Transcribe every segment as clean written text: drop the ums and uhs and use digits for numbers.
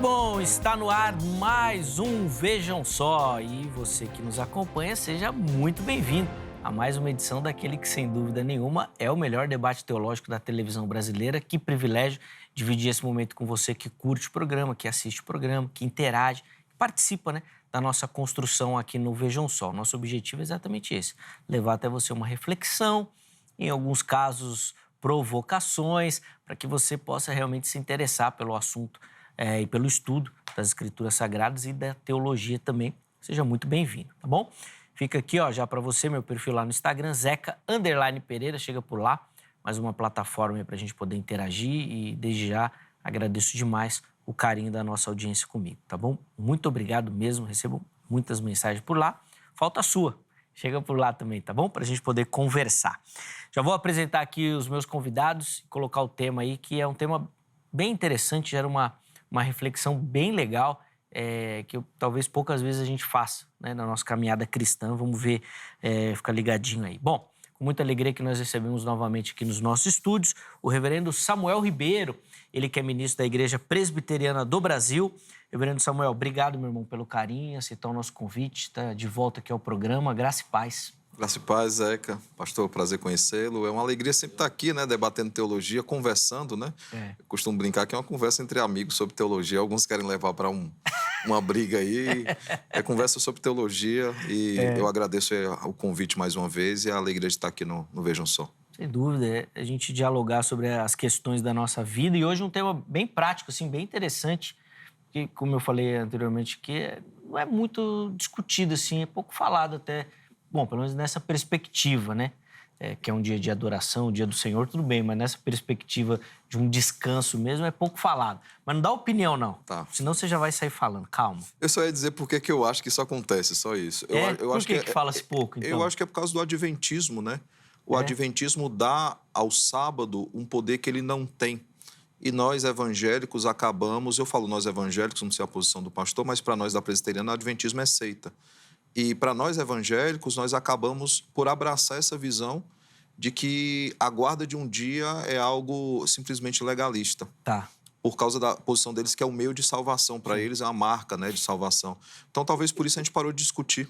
bom, está no ar mais um Vejam Só. E você que nos acompanha, seja muito bem-vindo a mais uma edição daquele que, sem dúvida nenhuma, é o melhor debate teológico da televisão brasileira. Que privilégio dividir esse momento com você que curte o programa, que assiste o programa, que interage, que participa, da nossa construção aqui no Vejam Só. Nosso objetivo é exatamente esse, levar até você uma reflexão, em alguns casos, provocações, para que você possa realmente se interessar pelo assunto e pelo estudo das Escrituras Sagradas e da teologia também. Seja muito bem-vindo, tá bom? Fica aqui, já para você, meu perfil lá no Instagram, Zeca_Pereira, chega por lá, mais uma plataforma para a gente poder interagir e, desde já, agradeço demais o carinho da nossa audiência comigo, tá bom? Muito obrigado mesmo, recebo muitas mensagens por lá, falta a sua, chega por lá também, tá bom? Para a gente poder conversar. Já vou apresentar aqui os meus convidados e colocar o tema aí, que é um tema bem interessante, gera uma reflexão bem legal, que talvez poucas vezes a gente faça, na nossa caminhada cristã. Vamos ver, fica ligadinho aí. Bom, com muita alegria que nós recebemos novamente aqui nos nossos estúdios o reverendo Samuel Ribeiro, ele que é ministro da Igreja Presbiteriana do Brasil. Reverendo Samuel, obrigado, meu irmão, pelo carinho, aceitar o nosso convite, está de volta aqui ao programa. Graça e paz. Graça e paz, Zeca. Pastor, prazer conhecê-lo. É uma alegria sempre estar aqui, debatendo teologia, conversando, Eu costumo brincar que é uma conversa entre amigos sobre teologia. Alguns querem levar para uma briga aí. É conversa sobre teologia e eu agradeço o convite mais uma vez e a alegria de estar aqui no Vejam Só. Sem dúvida, a gente dialogar sobre as questões da nossa vida e hoje um tema bem prático, assim, bem interessante, que, como eu falei anteriormente, que não é muito discutido, assim, é pouco falado até. Bom, pelo menos nessa perspectiva, que é um dia de adoração, o dia do Senhor, tudo bem, mas nessa perspectiva de um descanso mesmo é pouco falado. Mas não dá opinião, não. Tá. Senão você já vai sair falando, calma. Eu só ia dizer por que eu acho que isso acontece, só isso. Por acho que fala-se pouco, então? Eu acho que é por causa do adventismo, O adventismo dá ao sábado um poder que ele não tem. E nós, evangélicos, acabamos... Eu falo nós, evangélicos, não sei a posição do pastor, mas para nós da presbiteriana, o adventismo é seita. E para nós evangélicos, nós acabamos por abraçar essa visão de que a guarda de um dia é algo simplesmente legalista. Tá. Por causa da posição deles, que é o meio de salvação. Para eles é uma marca, de salvação. Então, talvez por isso a gente parou de discutir.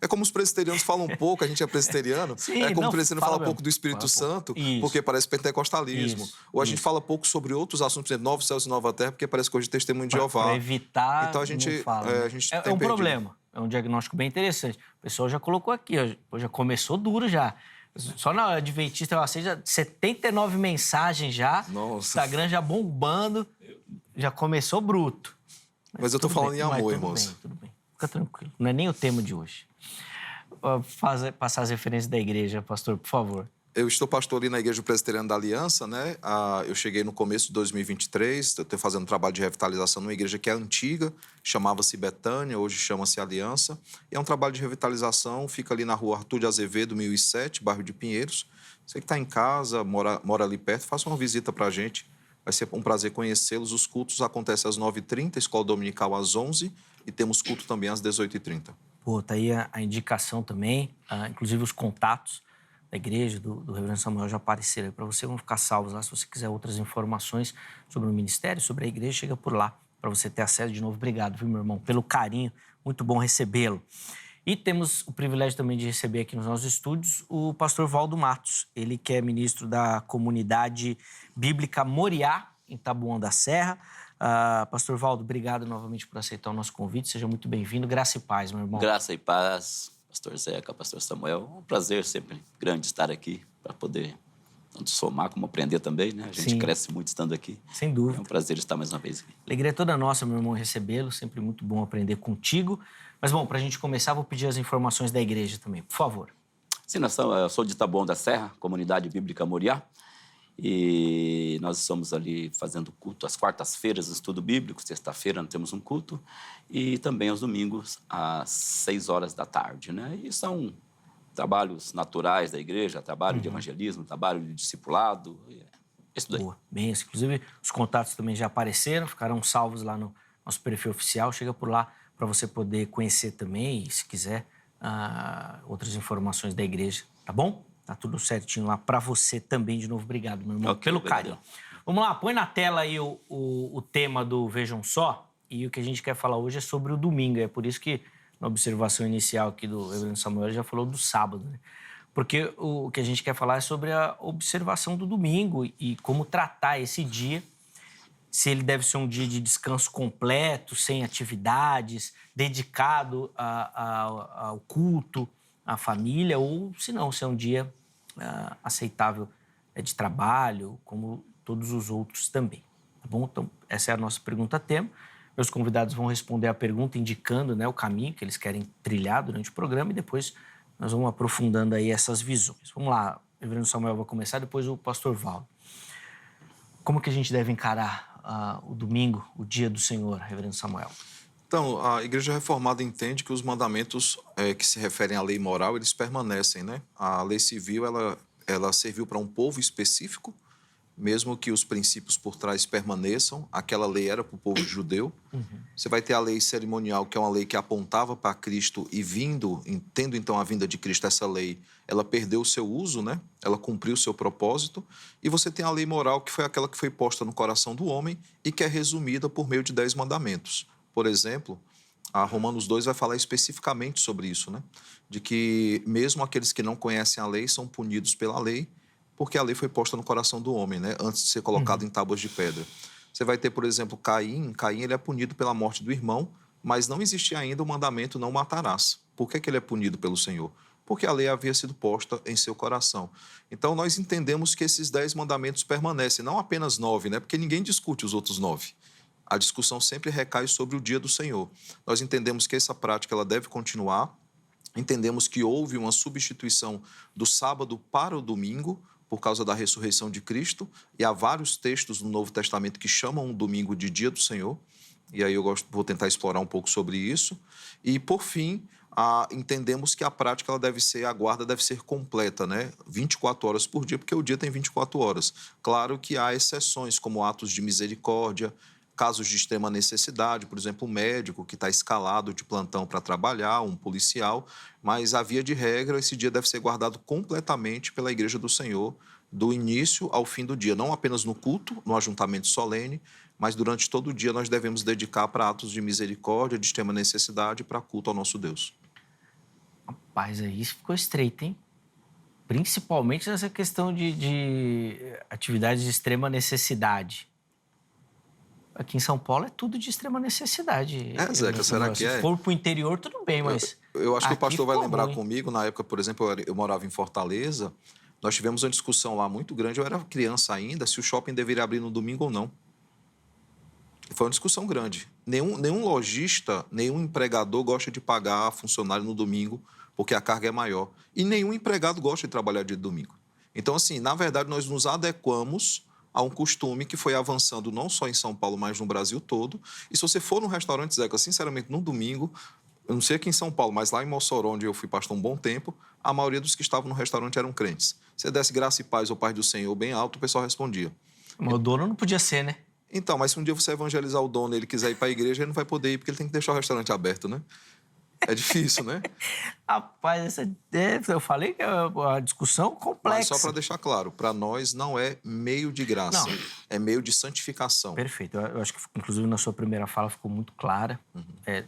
É como os presbiterianos falam um pouco, a gente é presbiteriano. Sim, é como o presbiteriano fala pouco do Espírito Santo, isso, porque parece pentecostalismo. Ou a gente fala pouco sobre outros assuntos, por exemplo, Novos Céus e Nova Terra, porque parece coisa de testemunho de Jeová. Para evitar, então, a gente, não fala. a gente tem um perdido. problema, é um diagnóstico bem interessante. O pessoal já colocou aqui, já começou duro já. Só na Adventista, eu seja 79 mensagens já, Nossa. Instagram já bombando, já começou bruto. Mas eu tô falando em amor, irmãos. Tudo bem, fica tranquilo. Não é nem o tema de hoje. Passar as referências da igreja, pastor, por favor. Eu estou pastor ali na Igreja Presbiteriana da Aliança, Eu cheguei no começo de 2023, estou fazendo um trabalho de revitalização numa igreja que é antiga, chamava-se Betânia, hoje chama-se Aliança. E é um trabalho de revitalização, fica ali na rua Arthur de Azevedo, 1007, bairro de Pinheiros. Você que está em casa, mora ali perto, faça uma visita para a gente. Vai ser um prazer conhecê-los. Os cultos acontecem às 9h30, escola dominical às 11h e temos culto também às 18h30. Pô, tá aí a indicação também, inclusive os contatos da igreja, do reverendo Samuel já apareceram aí para você, vão ficar salvos lá. Se você quiser outras informações sobre o ministério, sobre a igreja, chega por lá para você ter acesso. De novo, obrigado, viu, meu irmão, pelo carinho, muito bom recebê-lo. E temos o privilégio também de receber aqui nos nossos estúdios o pastor Valdo Matos, ele que é ministro da Comunidade Bíblica Moriá, em Taboão da Serra. Pastor Valdo, obrigado novamente por aceitar o nosso convite. Seja muito bem-vindo. Graça e paz, meu irmão. Graça e paz, pastor Zeca, pastor Samuel. É um prazer sempre grande estar aqui para poder tanto somar como aprender também, A gente Sim. cresce muito estando aqui. Sem dúvida. É um prazer estar mais uma vez aqui. Alegria é toda nossa, meu irmão, recebê-lo. Sempre muito bom aprender contigo. Mas, bom, para a gente começar, vou pedir as informações da igreja também, por favor. Sim, eu sou de Taboão da Serra, Comunidade Bíblica Moriá. E nós estamos ali fazendo culto às quartas-feiras, estudo bíblico. Sexta-feira nós temos um culto. E também aos domingos, às 6h da tarde, E são trabalhos naturais da igreja, trabalho de evangelismo, trabalho de discipulado. Isso daí. Boa. Bem, inclusive, os contatos também já apareceram, ficarão salvos lá no nosso perfil oficial. Chega por lá para você poder conhecer também e, se quiser, outras informações da igreja, tá bom? Tá tudo certinho lá para você também. De novo, obrigado, meu irmão, pelo carinho. Vamos lá, põe na tela aí o tema do Vejam Só. E o que a gente quer falar hoje é sobre o domingo. É por isso que, na observação inicial aqui do reverendo Samuel, ele já falou do sábado, né? Porque o que a gente quer falar é sobre a observação do domingo e como tratar esse dia, se ele deve ser um dia de descanso completo, sem atividades, dedicado ao culto, à família, ou se não, se é um dia aceitável de trabalho, como todos os outros também. Tá bom? Então, essa é a nossa pergunta-tema. Meus convidados vão responder a pergunta indicando, né, o caminho que eles querem trilhar durante o programa e depois nós vamos aprofundando aí essas visões. Vamos lá, o reverendo Samuel vai começar, depois o pastor Valdo. Como que a gente deve encarar o domingo, o dia do Senhor, reverendo Samuel? Então, a Igreja Reformada entende que os mandamentos que se referem à lei moral, eles permanecem, né? A lei civil, ela serviu para um povo específico, mesmo que os princípios por trás permaneçam. Aquela lei era para o povo judeu. Você vai ter a lei cerimonial, que é uma lei que apontava para Cristo e tendo então a vinda de Cristo, essa lei, ela perdeu o seu uso, né? Ela cumpriu o seu propósito. E você tem a lei moral, que foi aquela que foi posta no coração do homem e que é resumida por meio de 10 mandamentos. Por exemplo, a Romanos 2 vai falar especificamente sobre isso, né? De que mesmo aqueles que não conhecem a lei são punidos pela lei, porque a lei foi posta no coração do homem, né? Antes de ser colocado em tábuas de pedra. Você vai ter, por exemplo, Caim. Caim, ele é punido pela morte do irmão, mas não existia ainda o mandamento não matarás. Por que ele é punido pelo Senhor? Porque a lei havia sido posta em seu coração. Então, nós entendemos que esses 10 mandamentos permanecem, não apenas 9, né? Porque ninguém discute os outros 9. A discussão sempre recai sobre o dia do Senhor. Nós entendemos que essa prática ela deve continuar. Entendemos que houve uma substituição do sábado para o domingo, por causa da ressurreição de Cristo, e há vários textos no Novo Testamento que chamam o domingo de dia do Senhor, e aí vou tentar explorar um pouco sobre isso. E, por fim, entendemos que a prática a guarda deve ser completa, né? 24 horas por dia, porque o dia tem 24 horas. Claro que há exceções, como atos de misericórdia, casos de extrema necessidade, por exemplo, um médico que está escalado de plantão para trabalhar, um policial, mas a via de regra, esse dia deve ser guardado completamente pela Igreja do Senhor, do início ao fim do dia, não apenas no culto, no ajuntamento solene, mas durante todo o dia nós devemos dedicar para atos de misericórdia, de extrema necessidade, para culto ao nosso Deus. Rapaz, aí isso ficou estreito, hein? Principalmente nessa questão de atividades de extrema necessidade. Aqui em São Paulo é tudo de extrema necessidade. Zeca, será que Se for para o interior, tudo bem, mas... Eu acho que o pastor vai lembrar ruim. comigo, na época, por exemplo, eu morava em Fortaleza, nós tivemos uma discussão lá muito grande, eu era criança ainda, se o shopping deveria abrir no domingo ou não. Foi uma discussão grande. Nenhum lojista, nenhum empregador gosta de pagar funcionário no domingo, porque a carga é maior. E nenhum empregado gosta de trabalhar dia de domingo. Então, assim, na verdade, nós nos adequamos a um costume que foi avançando não só em São Paulo, mas no Brasil todo. E se você for num restaurante, Zeca, sinceramente, no domingo, eu não sei aqui em São Paulo, mas lá em Mossoró, onde eu fui pastor um bom tempo, a maioria dos que estavam no restaurante eram crentes. Você desse graça e paz ao Pai do Senhor bem alto, o pessoal respondia. Mas o dono não podia ser, né? Então, mas se um dia você evangelizar o dono e ele quiser ir para a igreja, ele não vai poder ir, porque ele tem que deixar o restaurante aberto, né? É difícil, né? Rapaz, eu falei que é uma discussão complexa. Mas só para deixar claro, para nós não é meio de graça, Não. É meio de santificação. Perfeito. Eu acho que, inclusive, na sua primeira fala ficou muito clara.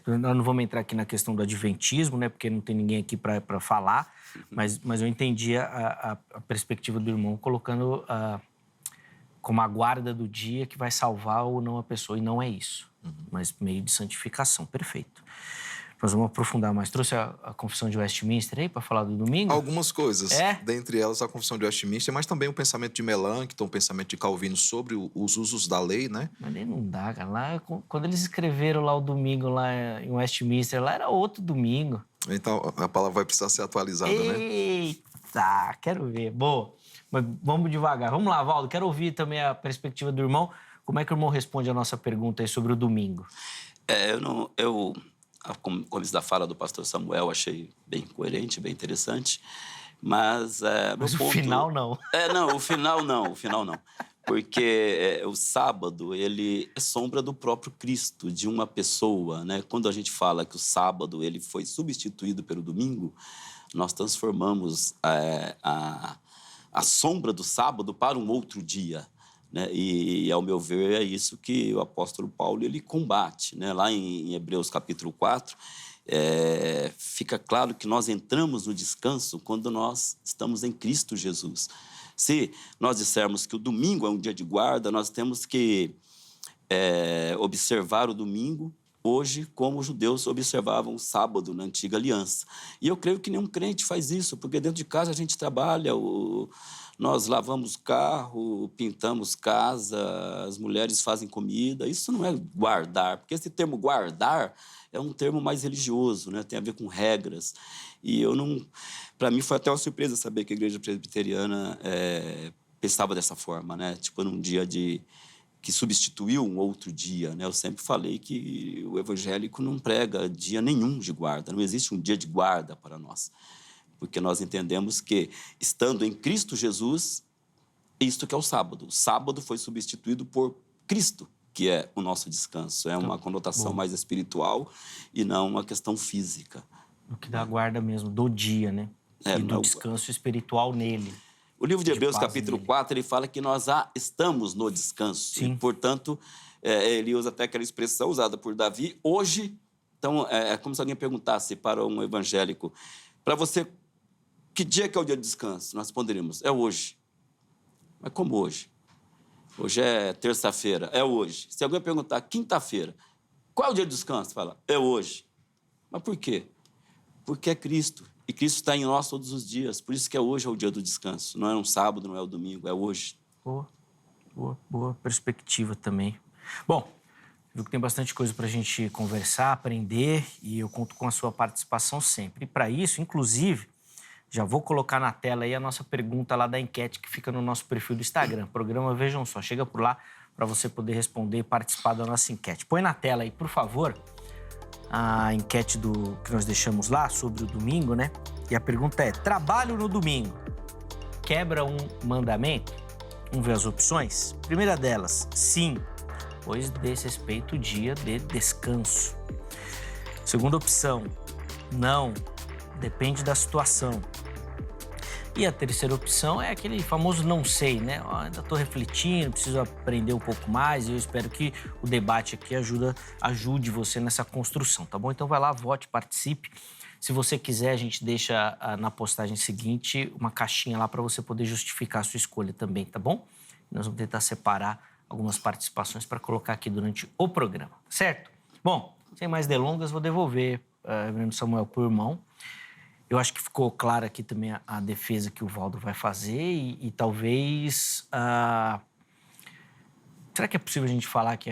Nós não vamos entrar aqui na questão do adventismo, né? Porque não tem ninguém aqui para falar. Mas eu entendi a perspectiva do irmão, colocando como a guarda do dia que vai salvar ou não a pessoa. E não é isso. Mas meio de santificação. Perfeito. Nós vamos aprofundar mais. Trouxe a Confissão de Westminster aí para falar do domingo? Algumas coisas. É? Dentre elas, a Confissão de Westminster, mas também o pensamento de Melanchthon, o pensamento de Calvino sobre os usos da lei, né? Mas nem não dá, cara. Lá, quando eles escreveram lá o domingo lá em Westminster, lá era outro domingo. Então, a palavra vai precisar ser atualizada, né? Eita, quero ver. Boa. Mas vamos devagar. Vamos lá, Valdo. Quero ouvir também a perspectiva do irmão. Como é que o irmão responde a nossa pergunta aí sobre o domingo? Como começo da fala do pastor Samuel, achei bem coerente, bem interessante, mas o final não. O final não, porque o sábado, ele é sombra do próprio Cristo, de uma pessoa, né? Quando a gente fala que o sábado ele foi substituído pelo domingo, nós transformamos a sombra do sábado para um outro dia, né? E, ao meu ver, é isso que o apóstolo Paulo ele combate, né? Lá em Hebreus capítulo 4, fica claro que nós entramos no descanso quando nós estamos em Cristo Jesus. Se nós dissermos que o domingo é um dia de guarda, nós temos que observar o domingo hoje como os judeus observavam o sábado na antiga aliança. E eu creio que nenhum crente faz isso, porque dentro de casa a gente trabalha, nós lavamos carro, pintamos casa, as mulheres fazem comida. Isso não é guardar, porque esse termo guardar é um termo mais religioso, né? Tem a ver com regras. E eu não... Para mim foi até uma surpresa saber que a igreja presbiteriana pensava dessa forma, né? Tipo, num dia que substituiu um outro dia, né? Eu sempre falei que o evangélico não prega dia nenhum de guarda, não existe um dia de guarda para nós, porque nós entendemos que, estando em Cristo Jesus, isto que é o sábado. O sábado foi substituído por Cristo, que é o nosso descanso. É uma conotação mais espiritual e não uma questão física. O que dá guarda mesmo, do dia, né? E do descanso espiritual nele. O livro de Hebreus, capítulo 4, ele fala que nós já estamos no descanso. Sim. E, portanto, ele usa até aquela expressão usada por Davi, hoje. Então, é como se alguém perguntasse para um evangélico, para você, que dia que é o dia de descanso? Nós responderíamos, é hoje. Mas como hoje? Hoje é terça-feira, é hoje. Se alguém perguntar, quinta-feira, qual é o dia de descanso? Fala, é hoje. Mas por quê? Porque é Cristo. E Cristo está em nós todos os dias. Por isso que hoje é o dia do descanso. Não é um sábado, não é o domingo, é hoje. Boa perspectiva também. Bom, viu que tem bastante coisa para a gente conversar, aprender, e eu conto com a sua participação sempre. E para isso, inclusive, já vou colocar na tela aí a nossa pergunta lá da enquete que fica no nosso perfil do Instagram. Programa Vejam Só. Chega por lá para você poder responder e participar da nossa enquete. Põe na tela aí, por favor, a enquete que nós deixamos lá sobre o domingo, né? E a pergunta é: trabalho no domingo quebra um mandamento? Vamos ver as opções? Primeira delas, sim, pois diz respeito ao dia de descanso. Segunda opção, não, depende da situação. E a terceira opção é aquele famoso não sei, né? Ainda estou refletindo, preciso aprender um pouco mais e eu espero que o debate aqui ajude você nessa construção, tá bom? Então vai lá, vote, participe. Se você quiser, a gente deixa na postagem seguinte uma caixinha lá para você poder justificar a sua escolha também, tá bom? Nós vamos tentar separar algumas participações para colocar aqui durante o programa, certo? Bom, sem mais delongas, vou devolver Reverendo Samuel para o irmão. Eu acho que ficou clara aqui também a defesa que o Valdo vai fazer e talvez... Será que é possível a gente falar que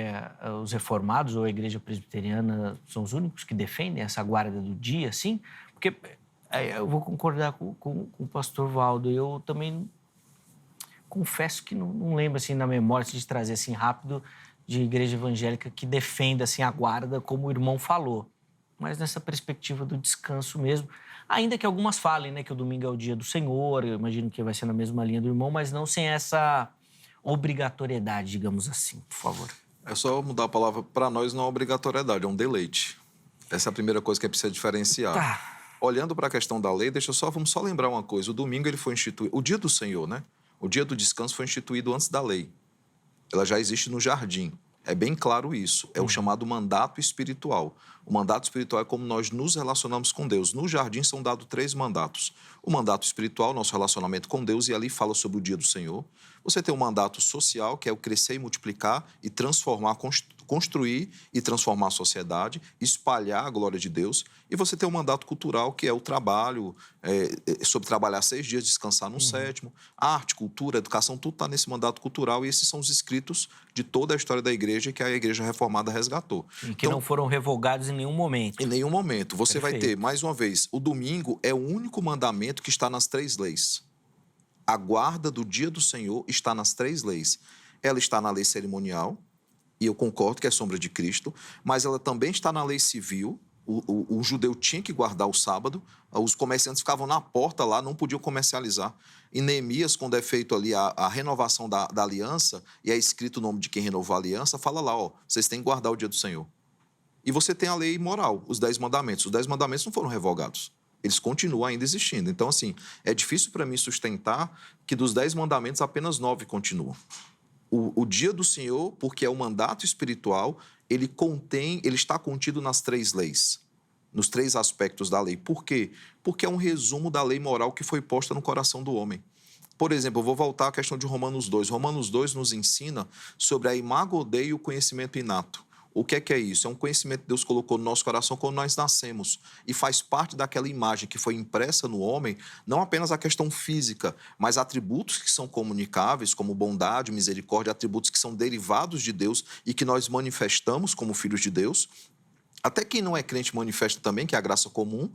os reformados ou a igreja presbiteriana são os únicos que defendem essa guarda do dia, assim? Porque eu vou concordar com o pastor Valdo. Eu também confesso que não lembro, assim, na memória, de trazer, assim, rápido, de igreja evangélica que defenda, assim, a guarda como o irmão falou. Mas nessa perspectiva do descanso mesmo... Ainda que algumas falem, né, que o domingo é o dia do Senhor, eu imagino que vai ser na mesma linha do irmão, mas não sem essa obrigatoriedade, digamos assim, por favor. É só mudar a palavra. Para nós não é obrigatoriedade, é um deleite. Essa é a primeira coisa que precisa diferenciar. Tá. Olhando para a questão da lei, vamos só lembrar uma coisa. O domingo ele foi instituído, o dia do Senhor, né? O dia do descanso foi instituído antes da lei. Ela já existe no jardim. É bem claro isso. É o chamado mandato espiritual. O mandato espiritual é como nós nos relacionamos com Deus. No jardim são dados 3 mandatos. O mandato espiritual, nosso relacionamento com Deus, e ali fala sobre o dia do Senhor. Você tem o mandato social, que é o crescer e multiplicar e transformar, construir e transformar a sociedade, espalhar a glória de Deus. E você tem o mandato cultural, que é o trabalho, sobre trabalhar 6 dias, descansar no 7º. Arte, cultura, educação, tudo está nesse mandato cultural. E esses são os escritos de toda a história da igreja que a igreja reformada resgatou. E que não foram revogados em nenhum momento. Em nenhum momento. Você Perfeito. vai ter, mais uma vez, o domingo é o único mandamento que está nas 3 leis. A guarda do dia do Senhor está nas 3 leis. Ela está na lei cerimonial, e eu concordo que é sombra de Cristo, mas ela também está na lei civil. O judeu tinha que guardar o sábado, os comerciantes ficavam na porta lá, não podiam comercializar. Em Neemias, quando é feito ali a renovação da aliança, e é escrito o nome de quem renovou a aliança, fala lá, vocês têm que guardar o dia do Senhor. E você tem a lei moral, os 10 mandamentos. Os 10 mandamentos não foram revogados. Eles continuam ainda existindo. Então, assim, é difícil para mim sustentar que dos 10 mandamentos apenas 9 continuam. o dia do Senhor, porque é um mandato espiritual, ele está contido nas 3 leis, nos 3 aspectos da lei. Por quê? Porque é um resumo da lei moral que foi posta no coração do homem. Por exemplo, eu vou voltar à questão de Romanos 2. Romanos 2 nos ensina sobre a imago Dei e o conhecimento inato. O que é isso? É um conhecimento que Deus colocou no nosso coração quando nós nascemos e faz parte daquela imagem que foi impressa no homem, não apenas a questão física, mas atributos que são comunicáveis, como bondade, misericórdia, atributos que são derivados de Deus e que nós manifestamos como filhos de Deus. Até quem não é crente manifesta também, que é a graça comum.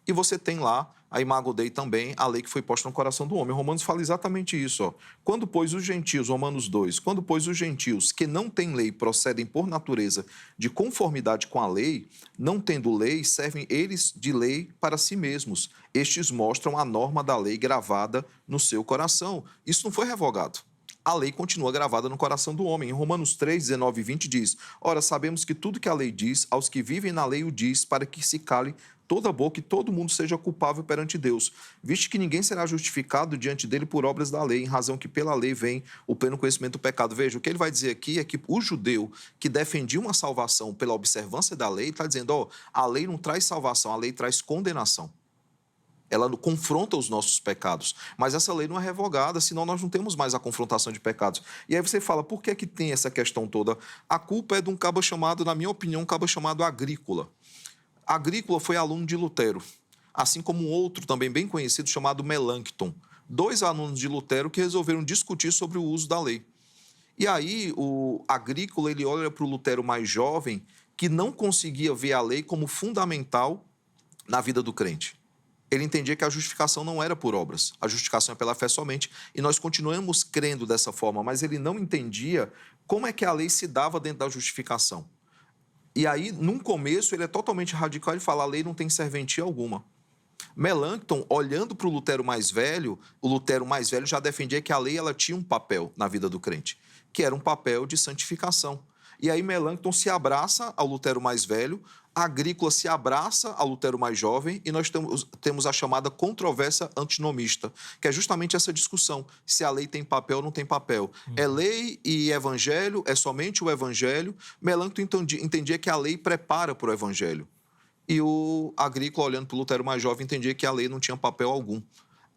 E você tem lá a imago Dei também, a lei que foi posta no coração do homem. Romanos fala exatamente isso. Ó. Quando, pois, os gentios, Romanos 2, quando, pois, os gentios que não têm lei procedem por natureza de conformidade com a lei, não tendo lei, servem eles de lei para si mesmos. Estes mostram a norma da lei gravada no seu coração. Isso não foi revogado. A lei continua gravada no coração do homem. Em Romanos 3, 19 e 20 diz: Ora, sabemos que tudo que a lei diz, aos que vivem na lei o diz, para que se cale toda a boca e todo mundo seja culpável perante Deus, visto que ninguém será justificado diante dele por obras da lei, em razão que pela lei vem o pleno conhecimento do pecado. Veja, o que ele vai dizer aqui é que o judeu que defendia uma salvação pela observância da lei, está dizendo, ó, a lei não traz salvação, a lei traz condenação. Ela confronta os nossos pecados. Mas essa lei não é revogada, senão nós não temos mais a confrontação de pecados. E aí você fala, por que tem essa questão toda? A culpa é de um cabo chamado, na minha opinião, um cabo chamado Agrícola. Agrícola foi aluno de Lutero, assim como um outro também bem conhecido chamado Melancton. 2 alunos de Lutero que resolveram discutir sobre o uso da lei. E aí o Agrícola ele olha para o Lutero mais jovem que não conseguia ver a lei como fundamental na vida do crente. Ele entendia que a justificação não era por obras, a justificação é pela fé somente, e nós continuamos crendo dessa forma, mas ele não entendia como é que a lei se dava dentro da justificação. E aí, num começo, ele é totalmente radical e fala, a lei não tem serventia alguma. Melancton, olhando para o Lutero mais velho já defendia que a lei ela tinha um papel na vida do crente, que era um papel de santificação. E aí Melancton se abraça ao Lutero mais velho, Agrícola se abraça ao Lutero mais jovem e nós temos a chamada controvérsia antinomista, que é justamente essa discussão, se a lei tem papel ou não tem papel. É lei e evangelho, é somente o evangelho. Melancton entendia que a lei prepara para o evangelho. E o Agrícola, olhando para o Lutero mais jovem, entendia que a lei não tinha papel algum.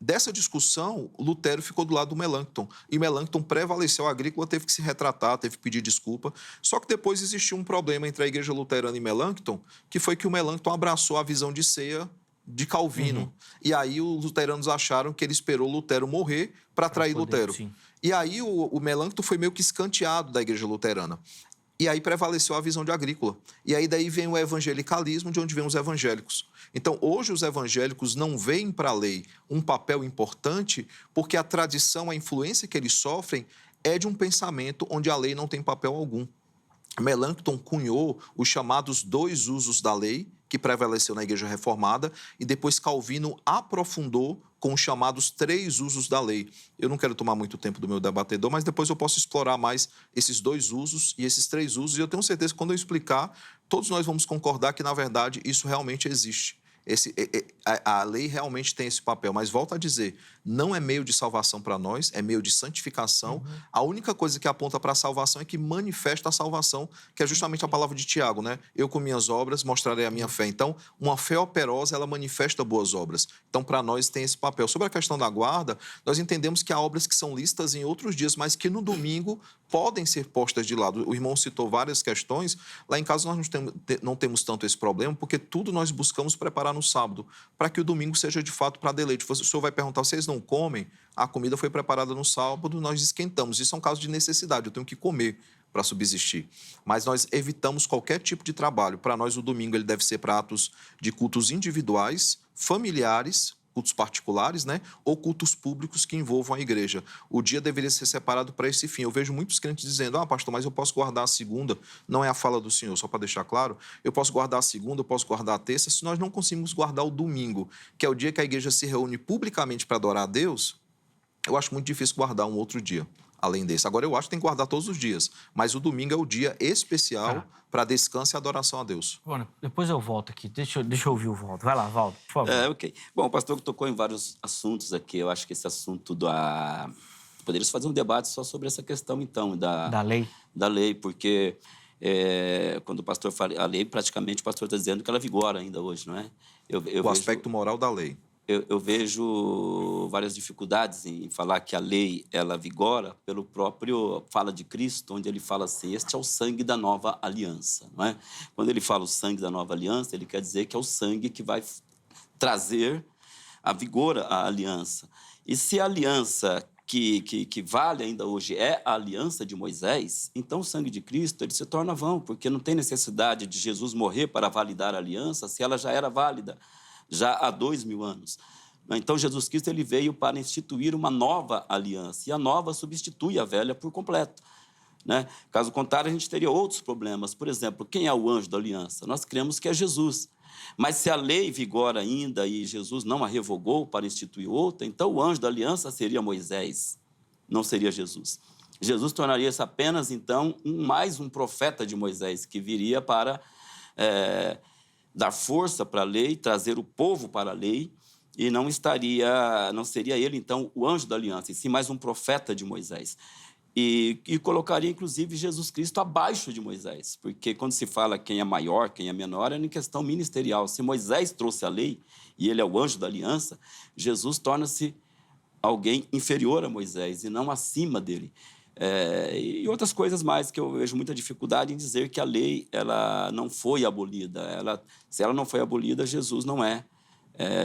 Dessa discussão, Lutero ficou do lado do Melancton. E Melancton prevaleceu, a Agrícola teve que se retratar, teve que pedir desculpa. Só que depois existiu um problema entre a igreja luterana e Melancton, que foi que o Melancton abraçou a visão de ceia de Calvino. E aí os luteranos acharam que ele esperou Lutero morrer para trair Lutero. Sim. E aí o Melancton foi meio que escanteado da igreja luterana. E aí prevaleceu a visão de Agrícola. E aí daí vem o evangelicalismo, de onde vem os evangélicos. Então, hoje os evangélicos não veem para a lei um papel importante porque a tradição, a influência que eles sofrem é de um pensamento onde a lei não tem papel algum. Melancton cunhou os chamados 2 usos da lei, que prevaleceu na Igreja Reformada, e depois Calvino aprofundou com os chamados 3 usos da lei. Eu não quero tomar muito tempo do meu debatedor, mas depois eu posso explorar mais esses 2 usos e esses 3 usos, e eu tenho certeza que quando eu explicar, todos nós vamos concordar que, na verdade, isso realmente existe. A lei realmente tem esse papel, mas volto a dizer, não é meio de salvação para nós, é meio de santificação. A única coisa que aponta para a salvação é que manifesta a salvação, que é justamente a palavra de Tiago, né? Eu com minhas obras mostrarei a minha fé. Então, uma fé operosa, ela manifesta boas obras. Então, para nós tem esse papel. Sobre a questão da guarda, nós entendemos que há obras que são listas em outros dias, mas que no domingo podem ser postas de lado. O irmão citou várias questões. Lá em casa nós não temos tanto esse problema, porque tudo nós buscamos preparar no sábado, para que o domingo seja de fato para deleite. O senhor vai perguntar, vocês não comem? A comida foi preparada no sábado, nós esquentamos. Isso é um caso de necessidade, eu tenho que comer para subsistir. Mas nós evitamos qualquer tipo de trabalho. Para nós, o domingo ele deve ser para atos de cultos individuais, familiares, cultos particulares, né? Ou cultos públicos que envolvam a igreja. O dia deveria ser separado para esse fim. Eu vejo muitos crentes dizendo, pastor, mas eu posso guardar a segunda. Não é a fala do Senhor, só para deixar claro. Eu posso guardar a segunda, eu posso guardar a terça. Se nós não conseguimos guardar o domingo, que é o dia que a igreja se reúne publicamente para adorar a Deus, eu acho muito difícil guardar um outro dia além desse. Agora, eu acho que tem que guardar todos os dias, mas o domingo é o dia especial para descanso e adoração a Deus. Bom, depois eu volto aqui. Deixa eu ouvir o Valdo. Vai lá, Valdo, por favor. Ok. Bom, o pastor tocou em vários assuntos aqui. Eu acho que esse assunto Poderia-se fazer um debate só sobre essa questão, então, Da lei? Da lei, porque quando o pastor fala a lei, praticamente o pastor está dizendo que ela vigora ainda hoje, não é? O aspecto moral da lei. Eu vejo várias dificuldades em falar que a lei ela vigora pelo próprio fala de Cristo, onde ele fala assim: este é o sangue da nova aliança, não é? Quando ele fala o sangue da nova aliança, ele quer dizer que é o sangue que vai trazer a vigor à aliança. E se a aliança que vale ainda hoje é a aliança de Moisés, então o sangue de Cristo ele se torna vão, porque não tem necessidade de Jesus morrer para validar a aliança se ela já era válida já há 2000 anos. Então, Jesus Cristo ele veio para instituir uma nova aliança, e a nova substitui a velha por completo, né? Caso contrário, a gente teria outros problemas. Por exemplo, quem é o anjo da aliança? Nós cremos que é Jesus. Mas se a lei vigora ainda e Jesus não a revogou para instituir outra, então o anjo da aliança seria Moisés, não seria Jesus. Jesus tornaria-se apenas, então, mais um profeta de Moisés, que viria para dar força para a lei, trazer o povo para a lei, e não seria ele, então, o anjo da aliança, e sim mais um profeta de Moisés. E colocaria, inclusive, Jesus Cristo abaixo de Moisés, porque quando se fala quem é maior, quem é menor, é em questão ministerial. Se Moisés trouxe a lei, e ele é o anjo da aliança, Jesus torna-se alguém inferior a Moisés e não acima dele. E outras coisas mais que eu vejo muita dificuldade em dizer que a lei ela não foi abolida. Se ela não foi abolida, Jesus não é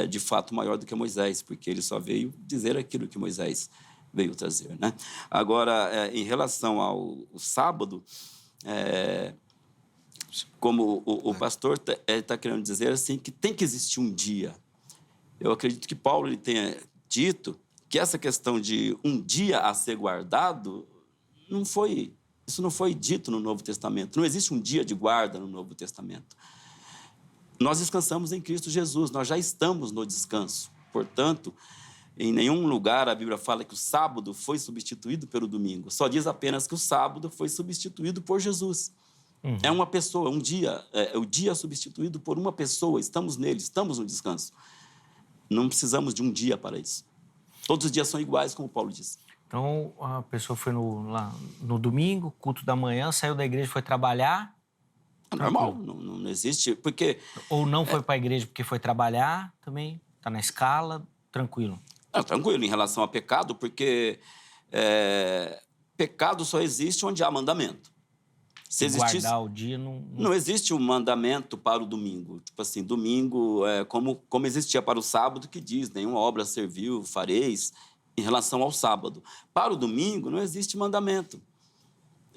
de fato maior do que Moisés, porque ele só veio dizer aquilo que Moisés veio trazer, né? Agora, em relação ao sábado, como o pastor está querendo dizer assim, que tem que existir um dia. Eu acredito que Paulo ele tenha dito que essa questão de um dia a ser guardado isso não foi dito no Novo Testamento. Não existe um dia de guarda no Novo Testamento. Nós descansamos em Cristo Jesus, nós já estamos no descanso. Portanto, em nenhum lugar a Bíblia fala que o sábado foi substituído pelo domingo. Só diz apenas que o sábado foi substituído por Jesus. Uhum. É uma pessoa, um dia, o dia substituído por uma pessoa. Estamos nele, estamos no descanso. Não precisamos de um dia para isso. Todos os dias são iguais, como Paulo disse. Então, a pessoa foi lá no domingo, culto da manhã, saiu da igreja e foi trabalhar? É normal, não existe, porque... Ou não foi para a igreja porque foi trabalhar também? Está na escala, tranquilo? Tranquilo em relação a pecado, porque pecado só existe onde há mandamento. Se existisse, guardar o dia não existe um mandamento para o domingo. Tipo assim, domingo é como existia para o sábado, que diz, nenhuma obra serviu, fareis, em relação ao sábado. Para o domingo não existe mandamento.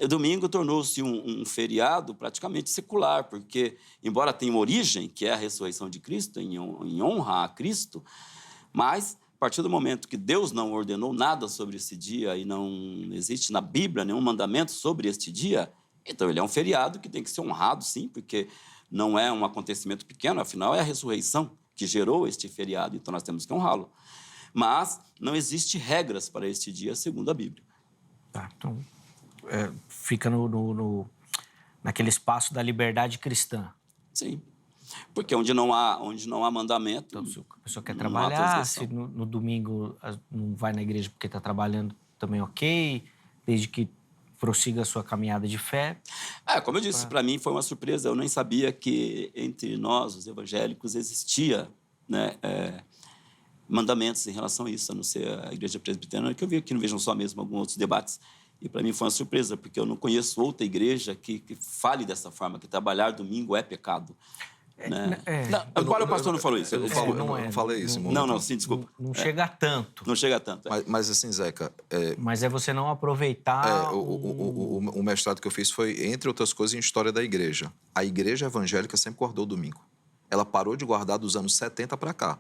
O domingo tornou-se um feriado praticamente secular, porque, embora tenha origem, que é a ressurreição de Cristo, em honra a Cristo, mas, a partir do momento que Deus não ordenou nada sobre esse dia e não existe na Bíblia nenhum mandamento sobre este dia, então ele é um feriado que tem que ser honrado, sim, porque não é um acontecimento pequeno, afinal é a ressurreição que gerou este feriado, então nós temos que honrá-lo. Mas não existe regras para este dia, segundo a Bíblia. Tá, então fica naquele espaço da liberdade cristã. Sim, porque onde não há mandamento... Então, se a pessoa quer trabalhar, se no domingo não vai na igreja porque está trabalhando, também ok, desde que prossiga a sua caminhada de fé. Como eu disse, para mim foi uma surpresa. Eu nem sabia que entre nós, os evangélicos, existia, né, mandamentos em relação a isso, a não ser a igreja presbiteriana, que eu vi aqui no Vejam Só mesmo alguns outros debates. E para mim foi uma surpresa, porque eu não conheço outra igreja que fale dessa forma, que trabalhar domingo é pecado. Né? O pastor não falou isso. Eu não falei isso. Não, sim, desculpa. Não chega tanto. Não chega tanto. Mas assim, Zeca... Mas é você não aproveitar... O mestrado que eu fiz foi, entre outras coisas, em História da Igreja. A igreja evangélica sempre guardou o domingo. Ela parou de guardar dos anos 70 para cá.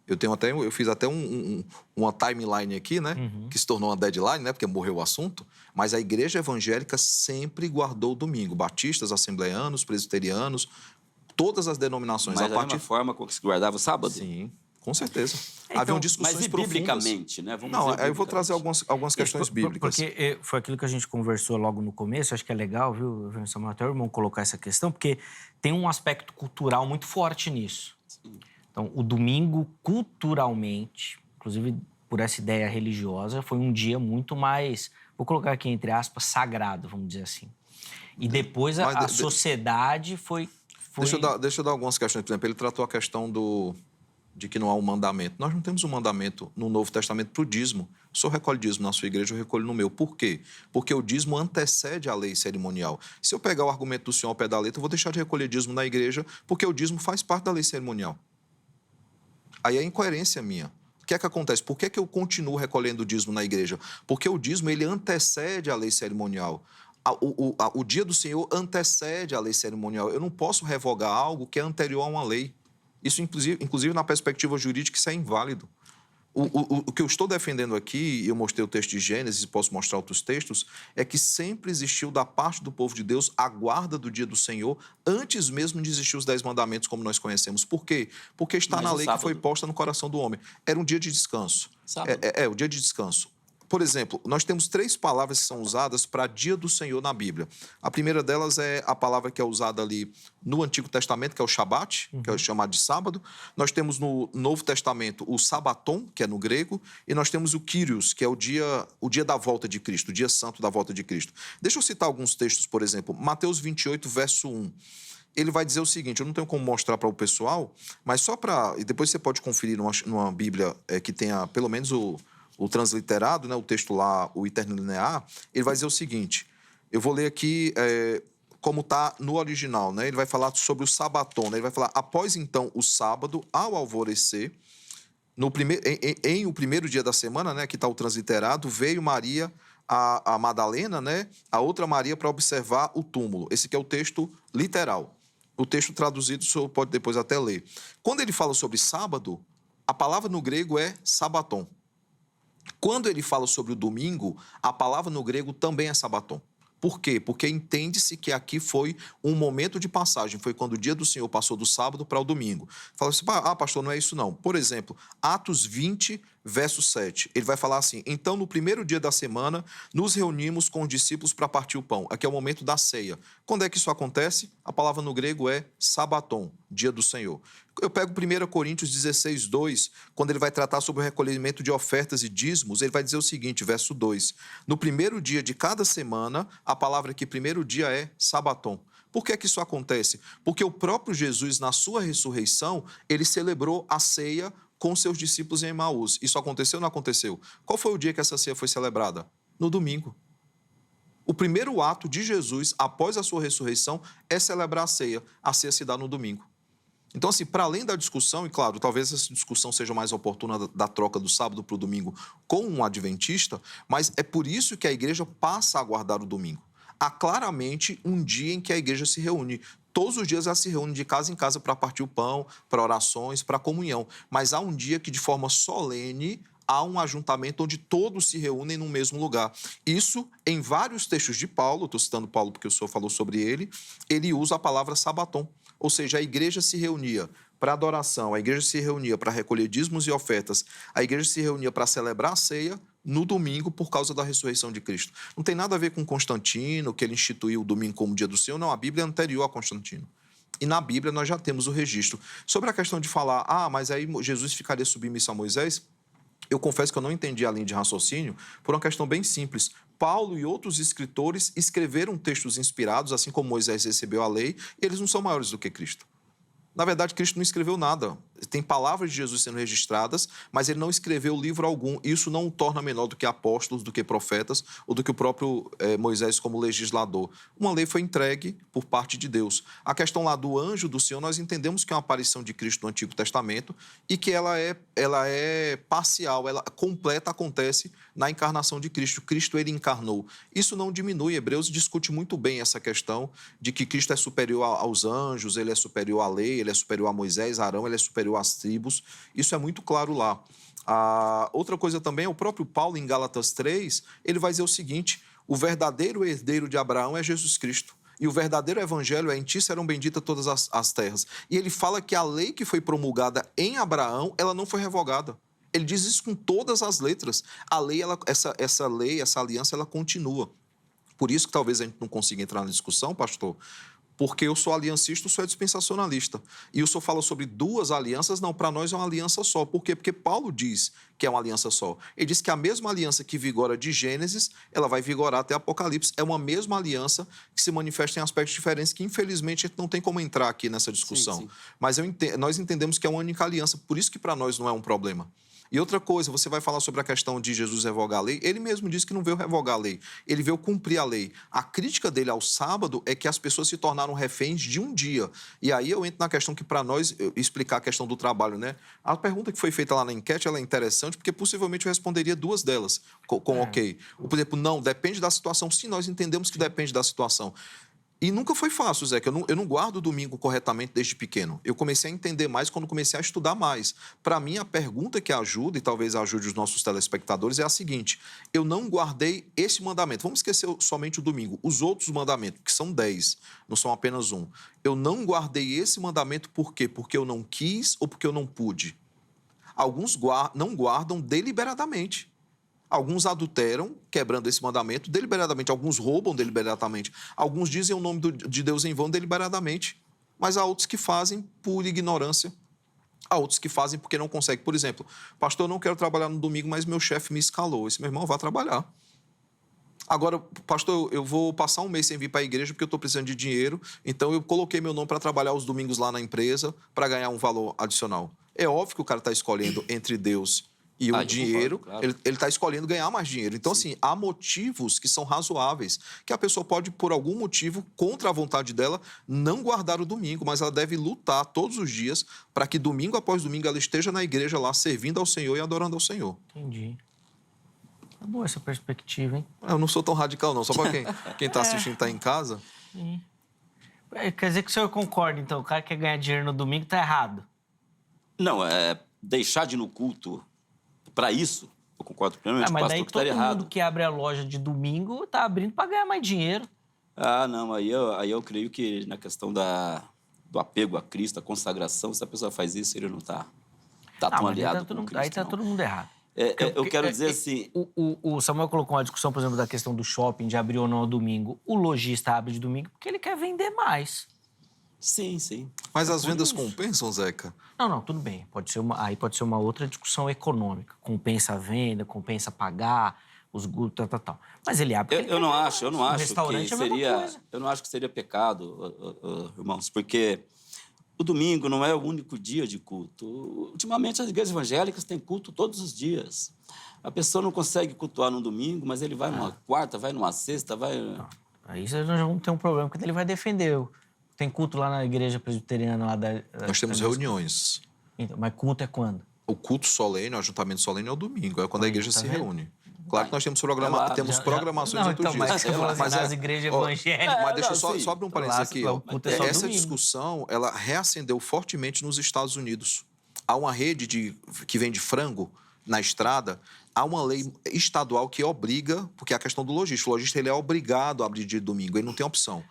Eu fiz até uma timeline aqui, né? Uhum. Que se tornou uma deadline, né? Porque morreu o assunto. Mas a igreja evangélica sempre guardou o domingo. Batistas, assembleanos, presbiterianos, todas as denominações. Mas da mesma forma como se guardava o sábado? Sim, com certeza. Haviam discussões profundas. Biblicamente, né? Aí eu vou trazer algumas questões bíblicas. Porque foi aquilo que a gente conversou logo no começo, acho que é legal, viu, Samuel, até o irmão colocar essa questão, porque tem um aspecto cultural muito forte nisso. Sim. Então, o domingo, culturalmente, inclusive por essa ideia religiosa, foi um dia muito mais, vou colocar aqui entre aspas, sagrado, vamos dizer assim. E depois a sociedade foi... Deixa eu dar algumas questões. Por exemplo, ele tratou a questão de que não há um mandamento. Nós não temos um mandamento no Novo Testamento para o dízimo. O senhor recolhe dízimo na sua igreja, eu recolho no meu. Por quê? Porque o dízimo antecede a lei cerimonial. Se eu pegar o argumento do senhor ao pé da letra, eu vou deixar de recolher dízimo na igreja, porque o dízimo faz parte da lei cerimonial. Aí é incoerência minha. O que é que acontece? Por que é que eu continuo recolhendo o dízimo na igreja? Porque o dízimo ele antecede a lei cerimonial. O dia do Senhor antecede a lei cerimonial. Eu não posso revogar algo que é anterior a uma lei. Isso, inclusive na perspectiva jurídica, isso é inválido. O que eu estou defendendo aqui, e eu mostrei o texto de Gênesis e posso mostrar outros textos, é que sempre existiu da parte do povo de Deus a guarda do dia do Senhor, antes mesmo de existir os 10 mandamentos como nós conhecemos. Por quê? Porque está na lei que foi posta no coração do homem. Era um dia de descanso. O dia de descanso. Por exemplo, nós temos 3 palavras que são usadas para dia do Senhor na Bíblia. A primeira delas é a palavra que é usada ali no Antigo Testamento, que é o Shabat, que é chamado de sábado. Nós temos no Novo Testamento o Sabaton, que é no grego, e nós temos o Kyrios, que é o dia da volta de Cristo, o dia santo da volta de Cristo. Deixa eu citar alguns textos, por exemplo. Mateus 28, verso 1. Ele vai dizer o seguinte, eu não tenho como mostrar para o pessoal, mas só para... E depois você pode conferir numa Bíblia que tenha pelo menos o transliterado, né, o texto lá, o interlinear, ele vai dizer o seguinte, eu vou ler aqui como está no original, né? Ele vai falar sobre o sabaton, né? Ele vai falar, após então o sábado, ao alvorecer, em o primeiro dia da semana, né, que está o transliterado, veio Maria, a Madalena, né, a outra Maria, para observar o túmulo. Esse aqui é o texto literal. O texto traduzido, o senhor pode depois até ler. Quando ele fala sobre sábado, a palavra no grego é sabaton. Quando ele fala sobre o domingo, a palavra no grego também é sabaton. Por quê? Porque entende-se que aqui foi um momento de passagem, foi quando o dia do Senhor passou do sábado para o domingo. Fala assim, pastor, não é isso não. Por exemplo, Atos 20, verso 7, ele vai falar assim, então no primeiro dia da semana, nos reunimos com os discípulos para partir o pão. Aqui é o momento da ceia. Quando é que isso acontece? A palavra no grego é sabaton, dia do Senhor. Eu pego 1 Coríntios 16, 2, quando ele vai tratar sobre o recolhimento de ofertas e dízimos, ele vai dizer o seguinte, verso 2, no primeiro dia de cada semana, a palavra aqui, primeiro dia, é sabaton. Por que é que isso acontece? Porque o próprio Jesus, na sua ressurreição, ele celebrou a ceia com seus discípulos em Emaús. Isso aconteceu ou não aconteceu? Qual foi o dia que essa ceia foi celebrada? No domingo. O primeiro ato de Jesus, após a sua ressurreição, é celebrar a ceia. A ceia se dá no domingo. Então, assim, para além da discussão, e claro, talvez essa discussão seja mais oportuna da troca do sábado para o domingo com um adventista, mas é por isso que a igreja passa a guardar o domingo. Há claramente um dia em que a igreja se reúne. Todos os dias ela se reúne de casa em casa para partir o pão, para orações, para comunhão. Mas há um dia que, de forma solene, há um ajuntamento onde todos se reúnem no mesmo lugar. Isso, em vários textos de Paulo, estou citando Paulo porque o senhor falou sobre ele usa a palavra sabaton. Ou seja, a igreja se reunia para adoração, a igreja se reunia para recolher dízimos e ofertas, a igreja se reunia para celebrar a ceia no domingo por causa da ressurreição de Cristo. Não tem nada a ver com Constantino, que ele instituiu o domingo como dia do Senhor, não, a Bíblia é anterior a Constantino. E na Bíblia nós já temos o registro. Sobre a questão de falar, mas aí Jesus ficaria submisso a Moisés, eu confesso que eu não entendi a linha de raciocínio por uma questão bem simples. Paulo e outros escritores escreveram textos inspirados, assim como Moisés recebeu a lei, e eles não são maiores do que Cristo. Na verdade, Cristo não escreveu nada. Tem palavras de Jesus sendo registradas, mas ele não escreveu livro algum. Isso não o torna menor do que apóstolos, do que profetas, ou do que o próprio Moisés como legislador. Uma lei foi entregue por parte de Deus. A questão lá do anjo do Senhor, nós entendemos que é uma aparição de Cristo no Antigo Testamento e que ela é parcial, ela completa acontece na encarnação de Cristo. Cristo, ele encarnou. Isso não diminui. Hebreus discute muito bem essa questão de que Cristo é superior aos anjos, ele é superior à lei, ele é superior a Moisés, Arão, ele é superior às tribos. Isso é muito claro lá. Outra coisa também, o próprio Paulo, em Gálatas 3, ele vai dizer o seguinte, o verdadeiro herdeiro de Abraão é Jesus Cristo. E o verdadeiro evangelho é em ti serão benditas todas as terras. E ele fala que a lei que foi promulgada em Abraão, ela não foi revogada. Ele diz isso com todas as letras. A lei, essa lei, essa aliança, ela continua. Por isso que talvez a gente não consiga entrar na discussão, pastor, Porque eu sou aliancista, o senhor é dispensacionalista. E o senhor fala sobre duas alianças, não, para nós é uma aliança só. Por quê? Porque Paulo diz que é uma aliança só. Ele diz que a mesma aliança que vigora de Gênesis, ela vai vigorar até Apocalipse. É uma mesma aliança que se manifesta em aspectos diferentes, que infelizmente a gente não tem como entrar aqui nessa discussão. Sim, sim. Mas nós entendemos que é uma única aliança, por isso que para nós não é um problema. E outra coisa, você vai falar sobre a questão de Jesus revogar a lei. Ele mesmo disse que não veio revogar a lei, ele veio cumprir a lei. A crítica dele ao sábado é que as pessoas se tornaram reféns de um dia. E aí eu entro na questão que, para nós, explicar a questão do trabalho, né? A pergunta que foi feita lá na enquete, ela é interessante, porque possivelmente eu responderia duas delas com ok. Por exemplo, não, depende da situação. Sim, nós entendemos que depende da situação. E nunca foi fácil, Zé, que eu não guardo o domingo corretamente desde pequeno. Eu comecei a entender mais quando comecei a estudar mais. Para mim, a pergunta que ajuda, e talvez ajude os nossos telespectadores, é a seguinte: eu não guardei esse mandamento. Vamos esquecer somente o domingo. Os outros mandamentos, que são 10, não são apenas um. Eu não guardei esse mandamento por quê? Porque eu não quis ou porque eu não pude? Alguns não guardam deliberadamente. Alguns adulteram, quebrando esse mandamento deliberadamente. Alguns roubam deliberadamente. Alguns dizem o nome de Deus em vão deliberadamente. Mas há outros que fazem por ignorância. Há outros que fazem porque não conseguem. Por exemplo, pastor, eu não quero trabalhar no domingo, mas meu chefe me escalou. Esse meu irmão vai trabalhar. Agora, pastor, eu vou passar um mês sem vir para a igreja porque eu estou precisando de dinheiro. Então, eu coloquei meu nome para trabalhar os domingos lá na empresa para ganhar um valor adicional. É óbvio que o cara está escolhendo entre Deus e o dinheiro, concordo, claro. Ele está escolhendo ganhar mais dinheiro. Então, assim, há motivos que são razoáveis, que a pessoa pode, por algum motivo, contra a vontade dela, não guardar o domingo, mas ela deve lutar todos os dias para que domingo após domingo ela esteja na igreja lá, servindo ao Senhor e adorando ao Senhor. Entendi. Tá boa essa perspectiva, hein? Eu não sou tão radical, não. Só para quem está assistindo está em casa. Quer dizer que o senhor concorda, então, o cara que quer ganhar dinheiro no domingo tá errado. Não, deixar de ir no culto para isso, eu concordo plenamente com o Mas pastor daí que todo estaria errado. mundo que abre a loja de domingo tá abrindo para ganhar mais dinheiro. Ah, não, aí eu creio que na questão do apego a Cristo, a consagração, se a pessoa faz isso, ele não está tão aliado com Cristo. Aí tá não. todo mundo errado. Eu quero dizer assim... O Samuel colocou uma discussão, por exemplo, da questão do shopping, de abrir ou não ao domingo. O lojista abre de domingo porque ele quer vender mais. Sim, sim. Mas as vendas compensam, Zeca? Não, tudo bem. Aí pode ser uma outra discussão econômica. Compensa a venda, compensa pagar, os gustos, tal. Mas ele abre porque ele Eu quer não vender acho, eu mais. não No acho restaurante que é a mesma seria... coisa. Eu não acho que seria pecado, irmãos, porque o domingo não é o único dia de culto. Ultimamente, as igrejas evangélicas têm culto todos os dias. A pessoa não consegue cultuar num domingo, mas ele vai numa quarta, vai numa sexta, vai... Aí nós vamos ter um problema, porque ele vai defender. Tem culto lá na igreja presbiteriana lá da... Nós temos reuniões. Então, mas culto é quando? O culto solene, o ajuntamento solene é o domingo, é quando a igreja se vendo? reúne. Claro que nós temos programações Não, outros então, dias. mas você falou assim, nas igrejas evangélicas... Mas deixa eu não, sim. só abrir um parênteses aqui. Lá o culto é só Essa domingo. discussão, ela reacendeu fortemente nos Estados Unidos. Há uma rede que vende frango na estrada. Há uma lei estadual que obriga, porque é a questão do lojista. O lojista ele é obrigado a abrir de domingo, ele não tem opção.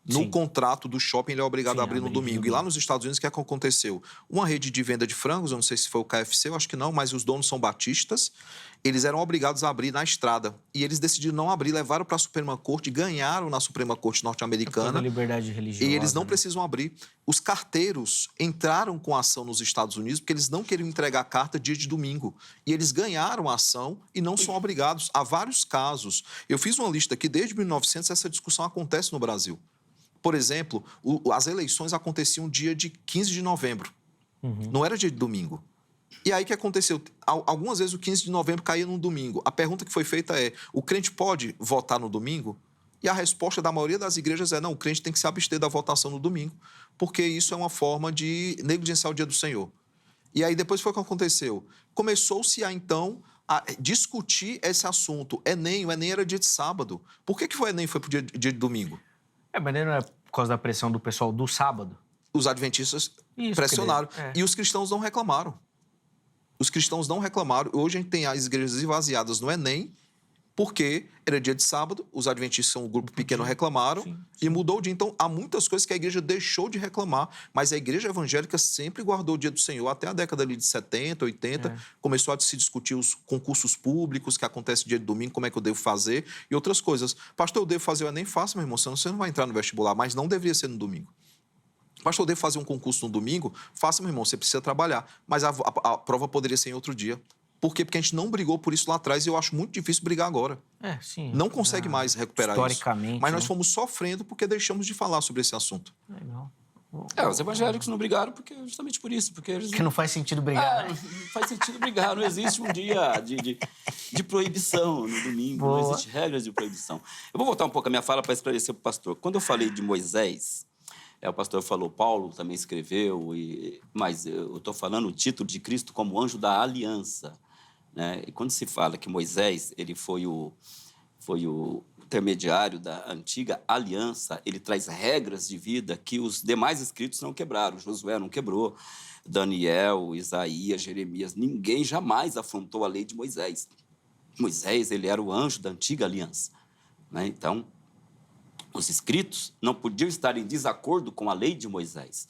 No contrato do shopping, ele é obrigado a abrir no domingo. E lá nos Estados Unidos, o que eu Uma rede de venda de frangos, eu não sei se foi o KFC, eu acho que não, mas os donos são batistas, eles eram obrigados a abrir na estrada. E eles decidiram não abrir, levaram para a Suprema Corte, ganharam na Suprema Corte norte-americana. Liberdade religiosa. E eles não precisam abrir. Os carteiros entraram com a ação nos Estados Unidos porque eles não queriam entregar a carta dia de domingo. E eles ganharam a ação e não são obrigados. Há vários casos. Eu fiz uma lista aqui, desde 1900 essa discussão acontece no Brasil. Por exemplo, as eleições aconteciam dia de 15 de novembro. Não era dia de domingo. E aí o que aconteceu? Algumas vezes o 15 de novembro caía num domingo. A pergunta que foi feita é, o crente pode votar no domingo? E a resposta da maioria das igrejas é, não, o crente tem que se abster da votação no domingo, porque isso é uma forma de negligenciar o dia do Senhor. E aí depois foi o que aconteceu. Começou-se então a discutir esse assunto. O Enem era dia de sábado. Por que o Enem foi para o dia de domingo? Mas não é por causa da pressão do pessoal do sábado? Os adventistas pressionaram. E os cristãos não reclamaram. Os cristãos não reclamaram. Hoje a gente tem as igrejas esvaziadas no Enem Porque era dia de sábado, os adventistas são um grupo pequeno, reclamaram e mudou o dia. Então, há muitas coisas que a igreja deixou de reclamar, mas a igreja evangélica sempre guardou o dia do Senhor. Até a década ali de 70, 80, começou a se discutir os concursos públicos que acontecem dia de domingo, como é que eu devo fazer e outras coisas. Pastor, eu devo fazer, eu nem faço, meu irmão, senão você não vai entrar no vestibular, mas não deveria ser no domingo. Pastor, eu devo fazer um concurso no domingo? Faça, meu irmão, você precisa trabalhar. Mas a prova poderia ser em outro dia. Por quê? Porque a gente não brigou por isso lá atrás e eu acho muito difícil brigar agora. Sim. Não consegue mais recuperar historicamente, isso. Mas nós né? fomos sofrendo porque deixamos de falar sobre esse assunto. Legal. Os evangélicos não brigaram justamente por isso. Porque eles Que não faz sentido brigar, né? Não faz sentido brigar. Não existe um dia de proibição no domingo. Boa. Não existe regras de proibição. Eu vou voltar um pouco a minha fala para esclarecer para o pastor. Quando eu falei de Moisés, o pastor falou, Paulo também escreveu, mas eu estou falando o título de Cristo como anjo da aliança. Né? E quando se fala que Moisés ele foi o intermediário da antiga aliança, ele traz regras de vida que os demais escritos não quebraram. Josué não quebrou, Daniel, Isaías, Jeremias, ninguém jamais afrontou a lei de Moisés. Moisés ele era o anjo da antiga aliança. Né? Então, os escritos não podiam estar em desacordo com a lei de Moisés.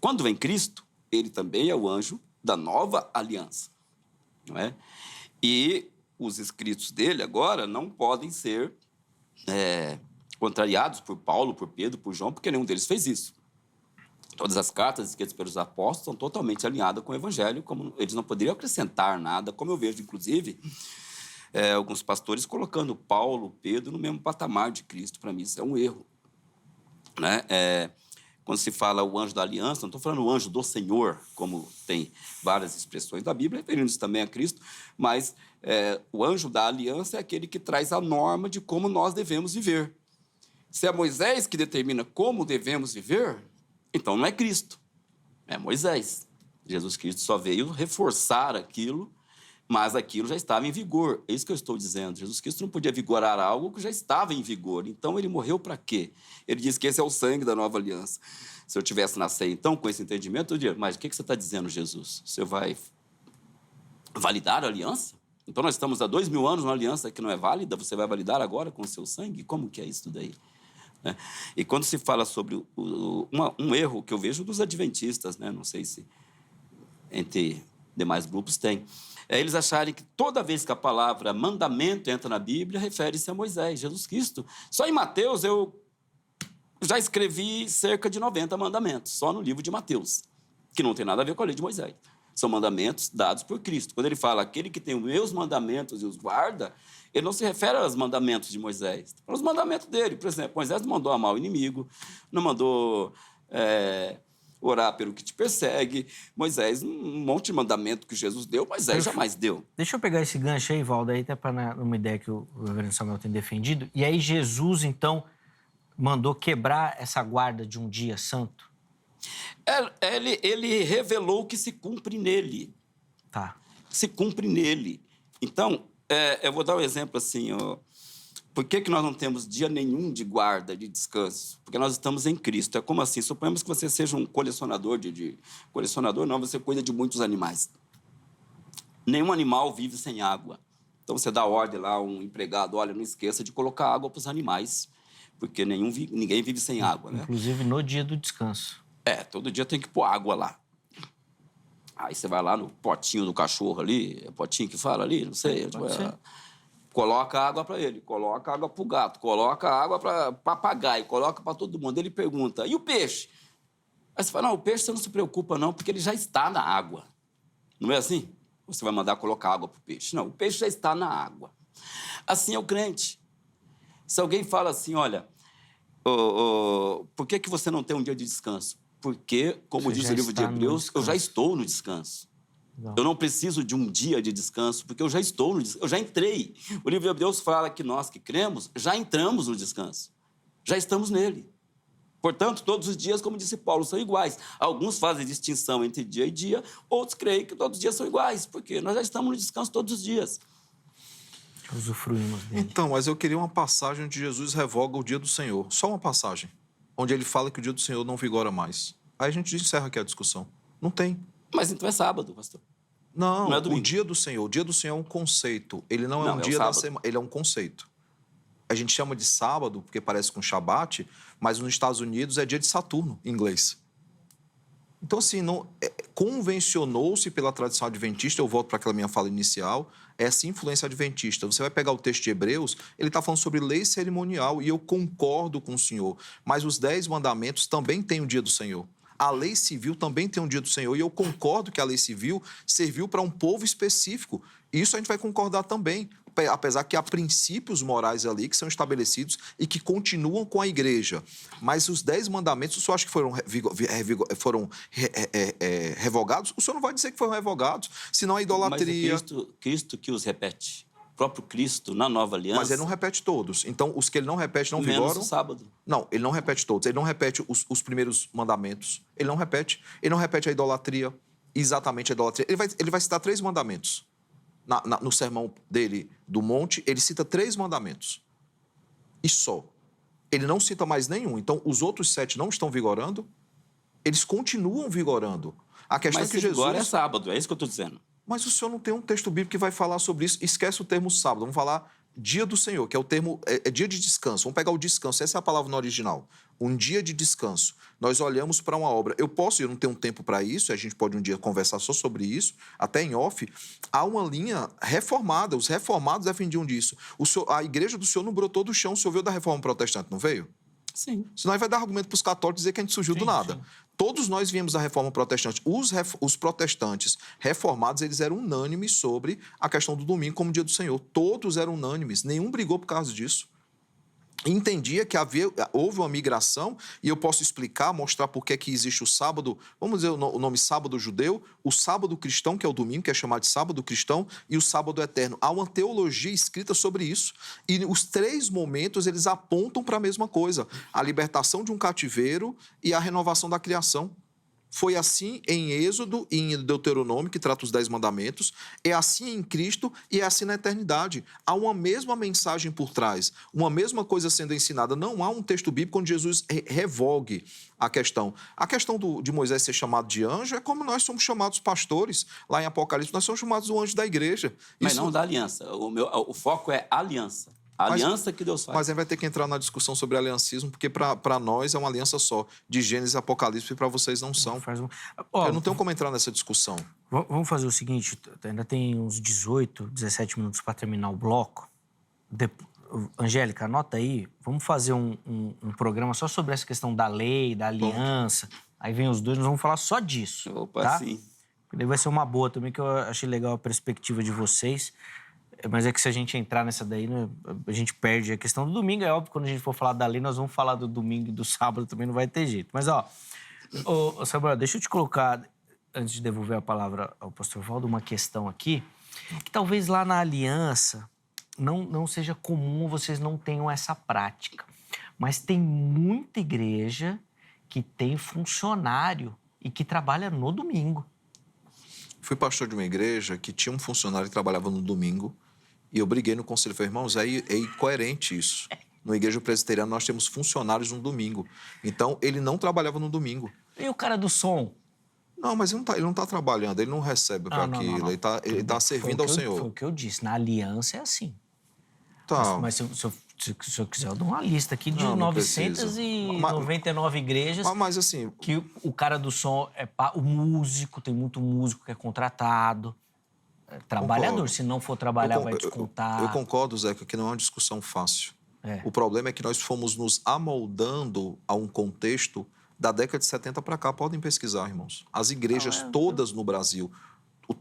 Quando vem Cristo, ele também é o anjo da nova aliança. Não é? E os escritos dele agora não podem ser contrariados por Paulo, por Pedro, por João, porque nenhum deles fez isso. Todas as cartas escritas pelos apóstolos são totalmente alinhadas com o evangelho, como eles não poderiam acrescentar nada, como eu vejo, inclusive, alguns pastores colocando Paulo, Pedro no mesmo patamar de Cristo. Para mim, isso é um erro. Né? Quando se fala o anjo da aliança, não estou falando o anjo do Senhor, como tem várias expressões da Bíblia, referindo-se também a Cristo, mas o anjo da aliança é aquele que traz a norma de como nós devemos viver. Se é Moisés que determina como devemos viver, então não é Cristo, é Moisés. Jesus Cristo só veio reforçar aquilo, mas aquilo já estava em vigor. É isso que eu estou dizendo. Jesus Cristo não podia vigorar algo que já estava em vigor. Então, ele morreu para quê? Ele diz que esse é o sangue da nova aliança. Se eu tivesse nascido, então, com esse entendimento, eu diria, mas o que você está dizendo, Jesus? Você vai validar a aliança? Então, nós estamos há 2000 anos numa aliança que não é válida, você vai validar agora com o seu sangue? Como que é isso daí? E quando se fala sobre um erro que eu vejo dos adventistas, né? Não sei se entre demais grupos tem, eles acharem que toda vez que a palavra mandamento entra na Bíblia, refere-se a Moisés, Jesus Cristo. Só em Mateus eu já escrevi cerca de 90 mandamentos, só no livro de Mateus, que não tem nada a ver com a lei de Moisés. São mandamentos dados por Cristo. Quando ele fala, aquele que tem os meus mandamentos e os guarda, ele não se refere aos mandamentos de Moisés, aos mandamentos dele. Por exemplo, Moisés não mandou amar o inimigo, não mandou orar pelo que te persegue. Moisés, um monte de mandamento que Jesus deu, Moisés jamais deu. Deixa eu pegar esse gancho aí, Valdo, aí até para uma ideia que o reverendo Samuel tem defendido. E aí Jesus, então, mandou quebrar essa guarda de um dia santo? Ele revelou que se cumpre nele. Tá. Se cumpre nele. Então, eu vou dar um exemplo assim, por que nós não temos dia nenhum de guarda, de descanso? Porque nós estamos em Cristo. É como assim, suponhamos que você seja um colecionador Colecionador não, você cuida de muitos animais. Nenhum animal vive sem água. Então, você dá ordem lá, um empregado, olha, não esqueça de colocar água para os animais, porque ninguém vive sem água, né? Inclusive no dia do descanso. Todo dia tem que pôr água lá. Aí você vai lá no potinho do cachorro ali, é potinho que fala ali, não sei. Coloca água para ele, coloca água para o gato, coloca água para papagaio, coloca para todo mundo. Ele pergunta, e o peixe? Aí você fala, não, o peixe você não se preocupa não, porque ele já está na água. Não é assim? Você vai mandar colocar água para o peixe. Não, o peixe já está na água. Assim é o crente. Se alguém fala assim, olha, por que você não tem um dia de descanso? Porque, como diz o livro de Hebreus, eu já estou no descanso. Não. Eu não preciso de um dia de descanso, porque eu já estou no descanso, eu já entrei. O livro de Hebreus fala que nós que cremos já entramos no descanso, já estamos nele. Portanto, todos os dias, como disse Paulo, são iguais. Alguns fazem distinção entre dia e dia, outros creem que todos os dias são iguais, porque nós já estamos no descanso todos os dias. Usufruímos dele. Então, mas eu queria uma passagem onde Jesus revoga o dia do Senhor. Só uma passagem. Onde ele fala que o dia do Senhor não vigora mais. Aí a gente encerra aqui a discussão. Não tem. Mas então é sábado, pastor. Não, Não é o domingo. dia do Senhor. O dia do Senhor é um conceito. Ele não é Não, um é um dia da sábado. semana, ele é um conceito. A gente chama de sábado, porque parece com Shabat, mas nos Estados Unidos é dia de Saturno, em inglês. Então, assim, convencionou-se pela tradição adventista, eu volto para aquela minha fala inicial, essa influência adventista. Você vai pegar o texto de Hebreus, ele está falando sobre lei cerimonial, e eu concordo com o senhor, mas os 10 mandamentos também têm o dia do Senhor. A lei civil também tem um dia do Senhor, e eu concordo que a lei civil serviu para um povo específico. Isso a gente vai concordar também, apesar que há princípios morais ali que são estabelecidos e que continuam com a igreja. Mas os 10 mandamentos, o senhor acha que foram revogados? O senhor não vai dizer que foram revogados, senão a idolatria... Mas é Cristo que os repete. O próprio Cristo, na nova aliança... Mas ele não repete todos. Então, os que ele não repete não menos vigoram? o sábado. Não, ele não repete todos. Ele não repete os primeiros mandamentos. Ele não repete. Ele não repete a idolatria, exatamente a idolatria. Ele vai citar 3 mandamentos. No sermão dele do monte, ele cita 3 mandamentos. E só. Ele não cita mais nenhum. Então, os outros 7 não estão vigorando? Eles continuam vigorando. A questão Mas é que Jesus... agora é sábado, é isso que eu estou dizendo. Mas o senhor não tem um texto bíblico que vai falar sobre isso. Esquece o termo sábado. Vamos falar dia do Senhor, que é o termo... É dia de descanso. Vamos pegar o descanso. Essa é a palavra no original. Um dia de descanso. Nós olhamos para uma obra. Eu não tenho tempo para isso, a gente pode um dia conversar só sobre isso, até em off. Há uma linha reformada. Os reformados defendiam disso. A igreja do Senhor não brotou do chão. O senhor veio da reforma protestante, não veio? Sim. Senão vai dar argumento para os católicos dizer que a gente surgiu do nada. Sim. Todos nós viemos da reforma protestante. Os protestantes reformados, eles eram unânimes sobre a questão do domingo como dia do Senhor. Todos eram unânimes. Nenhum brigou por causa disso. Entendia que houve uma migração, e eu posso explicar, mostrar por que existe o sábado, vamos dizer o nome sábado judeu, o sábado cristão, que é o domingo, que é chamado de sábado cristão, e o sábado eterno. Há uma teologia escrita sobre isso. E os 3 momentos, eles apontam para a mesma coisa: a libertação de um cativeiro e a renovação da criação. Foi assim em Êxodo e em Deuteronômio, que trata os 10 mandamentos, é assim em Cristo e é assim na eternidade. Há uma mesma mensagem por trás, uma mesma coisa sendo ensinada. Não há um texto bíblico onde Jesus revogue a questão. A questão de Moisés ser chamado de anjo é como nós somos chamados pastores. Lá em Apocalipse, nós somos chamados o anjo da igreja. Mas não da aliança. O foco é aliança. A aliança que Deus faz. Mas aí vai ter que entrar na discussão sobre aliancismo, porque para nós é uma aliança só, de Gênesis e Apocalipse, e para vocês não são. Eu não tenho como entrar nessa discussão. Vamos fazer o seguinte, ainda tem uns 18, 17 minutos para terminar o bloco. Angélica, anota aí, vamos fazer um programa só sobre essa questão da lei, da aliança. Bom. Aí vem os dois, nós vamos falar só disso. Opa, tá? Sim. Daí vai ser uma boa também, que eu achei legal a perspectiva de vocês. Mas é que se a gente entrar nessa daí, né, a gente perde a questão do domingo. É óbvio, quando a gente for falar da lei, nós vamos falar do domingo e do sábado também, não vai ter jeito. Mas, Samuel, deixa eu te colocar, antes de devolver a palavra ao pastor Valdo, uma questão aqui, que talvez lá na aliança não seja comum, vocês não tenham essa prática. Mas tem muita igreja que tem funcionário e que trabalha no domingo. Fui pastor de uma igreja que tinha um funcionário que trabalhava no domingo, e eu briguei no conselho. Falei, irmãos, é incoerente isso. Na igreja presbiteriana nós temos funcionários no domingo. Então, ele não trabalhava no domingo. E o cara do som? Não, mas ele não tá trabalhando, ele não recebe para aquilo. Não. Ele tá servindo ao Senhor. Foi o que eu disse, na aliança é assim. Tá. Mas se eu quiser, eu dou uma lista aqui de 999 igrejas. Mas assim... Que o cara do som o músico, tem muito músico que é contratado. Trabalhador, concordo. Se não for trabalhar, vai descontar. Eu concordo, Zeca, que não é uma discussão fácil. O problema é que nós fomos nos amoldando a um contexto da década de 70 para cá. Podem pesquisar, irmãos. As igrejas todas no Brasil...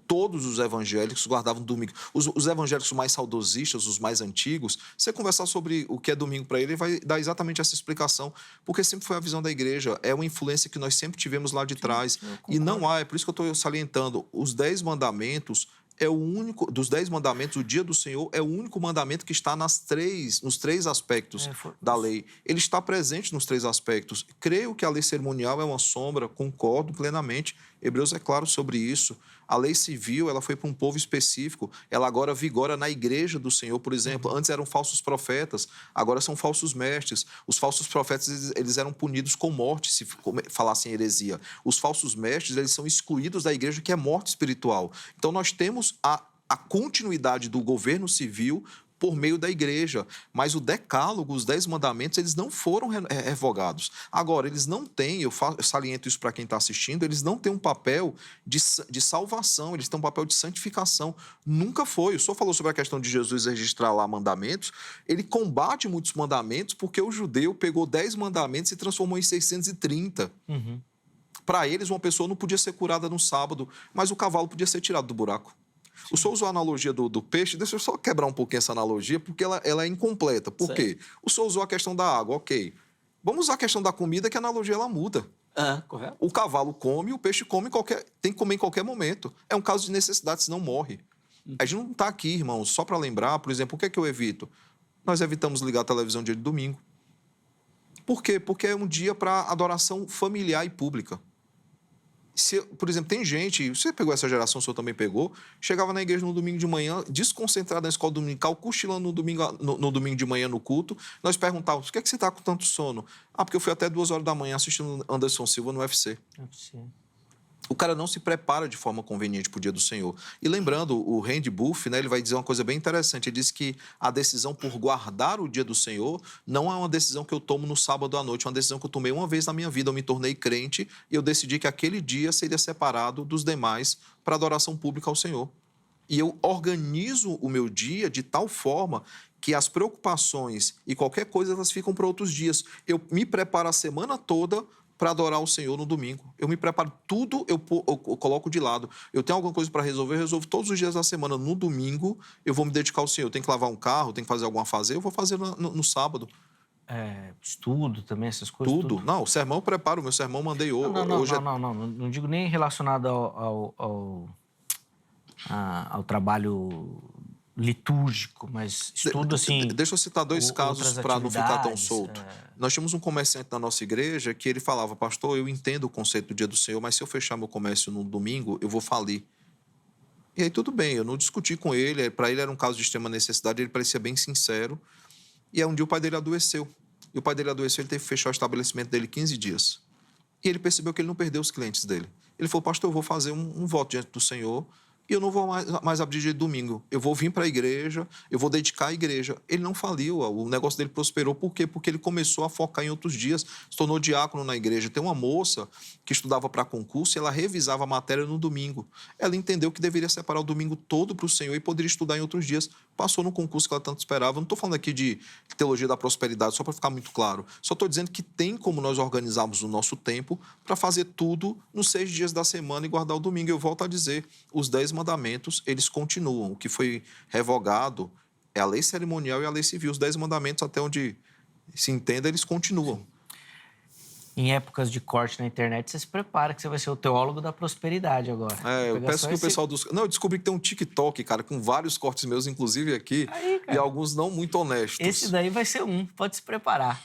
Todos os evangélicos guardavam domingo. Os evangélicos mais saudosistas, os mais antigos, você conversar sobre o que é domingo para ele vai dar exatamente essa explicação, porque sempre foi a visão da igreja, é uma influência que nós sempre tivemos lá de trás. E não há, é por isso que eu estou salientando, os 10 mandamentos é o único, dos 10 mandamentos, o dia do Senhor é o único mandamento que está nos 3 aspectos da lei. Ele está presente nos 3 aspectos. Creio que a lei cerimonial é uma sombra, concordo plenamente. Hebreus é claro sobre isso. A lei civil, ela foi para um povo específico, ela agora vigora na igreja do Senhor, por exemplo. Antes eram falsos profetas, agora são falsos mestres. Os falsos profetas, eles eram punidos com morte, se falassem heresia. Os falsos mestres, eles são excluídos da igreja, que é morte espiritual. Então, nós temos a continuidade do governo civil por meio da igreja. Mas o decálogo, os 10 mandamentos, eles não foram revogados. Agora, eles não têm, eu saliento isso para quem está assistindo, eles não têm um papel de salvação, eles têm um papel de santificação. Nunca foi. O senhor falou sobre a questão de Jesus registrar lá mandamentos. Ele combate muitos mandamentos porque o judeu pegou 10 mandamentos e transformou em 630. Para eles, uma pessoa não podia ser curada no sábado, mas o cavalo podia ser tirado do buraco. O senhor usou a analogia do peixe, deixa eu só quebrar um pouquinho essa analogia, porque ela é incompleta. Por quê? O senhor usou a questão da água, ok. Vamos usar a questão da comida, que a analogia ela muda. Correto. O cavalo come, o peixe come, tem que comer em qualquer momento. É um caso de necessidade, senão morre. A gente não está aqui, irmãos, só para lembrar, por exemplo, o que é que eu evito? Nós evitamos ligar a televisão dia de domingo. Por quê? Porque é um dia para adoração familiar e pública. Por exemplo, tem gente, você pegou essa geração, o senhor também pegou, chegava na igreja no domingo de manhã, desconcentrado na escola dominical, cochilando no domingo de manhã no culto. Nós perguntávamos, por que você está com tanto sono? Porque eu fui até 2 horas da manhã assistindo Anderson Silva no UFC. O cara não se prepara de forma conveniente para o dia do Senhor. E lembrando, o Randy Buff, né, ele vai dizer uma coisa bem interessante. Ele diz que a decisão por guardar o dia do Senhor não é uma decisão que eu tomo no sábado à noite, é uma decisão que eu tomei uma vez na minha vida. Eu me tornei crente e eu decidi que aquele dia seria separado dos demais para adoração pública ao Senhor. E eu organizo o meu dia de tal forma que as preocupações e qualquer coisa, elas ficam para outros dias. Eu me preparo a semana toda para adorar o Senhor no domingo. Eu me preparo, tudo eu coloco de lado. Eu tenho alguma coisa para resolver, eu resolvo todos os dias da semana. No domingo, eu vou me dedicar ao Senhor. Eu tenho que lavar um carro, tenho que fazer alguma fazer, eu vou fazer no sábado. Estudo também, essas coisas? Tudo. Não, o sermão eu preparo, o meu sermão mandei hoje. Não digo nem relacionado ao trabalho litúrgico, mas estudo assim... Deixa eu citar 2 casos para não ficar tão solto. Nós tínhamos um comerciante na nossa igreja que ele falava, pastor, eu entendo o conceito do dia do Senhor, mas se eu fechar meu comércio no domingo, eu vou falir. E aí tudo bem, eu não discuti com ele, para ele era um caso de extrema necessidade, ele parecia bem sincero. E aí um dia o pai dele adoeceu. E o pai dele adoeceu, ele teve que fechar o estabelecimento dele 15 dias. E ele percebeu que ele não perdeu os clientes dele. Ele falou, pastor, eu vou fazer um voto diante do Senhor e eu não vou mais abrir dia de domingo. Eu vou vir para a igreja, eu vou dedicar a igreja. Ele não faliu, o negócio dele prosperou. Por quê? Porque ele começou a focar em outros dias, se tornou diácono na igreja. Tem uma moça que estudava para concurso e ela revisava a matéria no domingo. Ela entendeu que deveria separar o domingo todo para o Senhor e poderia estudar em outros dias. Passou no concurso que ela tanto esperava. Não estou falando aqui de teologia da prosperidade, só para ficar muito claro. Só estou dizendo que tem como nós organizarmos o nosso tempo para fazer tudo nos 6 dias da semana e guardar o domingo. Eu volto a dizer, os 10 mandamentos, eles continuam. O que foi revogado é a lei cerimonial e a lei civil. Os 10 mandamentos, até onde se entenda, eles continuam. Em épocas de corte na internet, você se prepara que você vai ser o teólogo da prosperidade agora. Eu peço que o pessoal dos... Não, eu descobri que tem um TikTok, cara, com vários cortes meus, inclusive aqui, e alguns não muito honestos. Esse daí vai ser pode se preparar.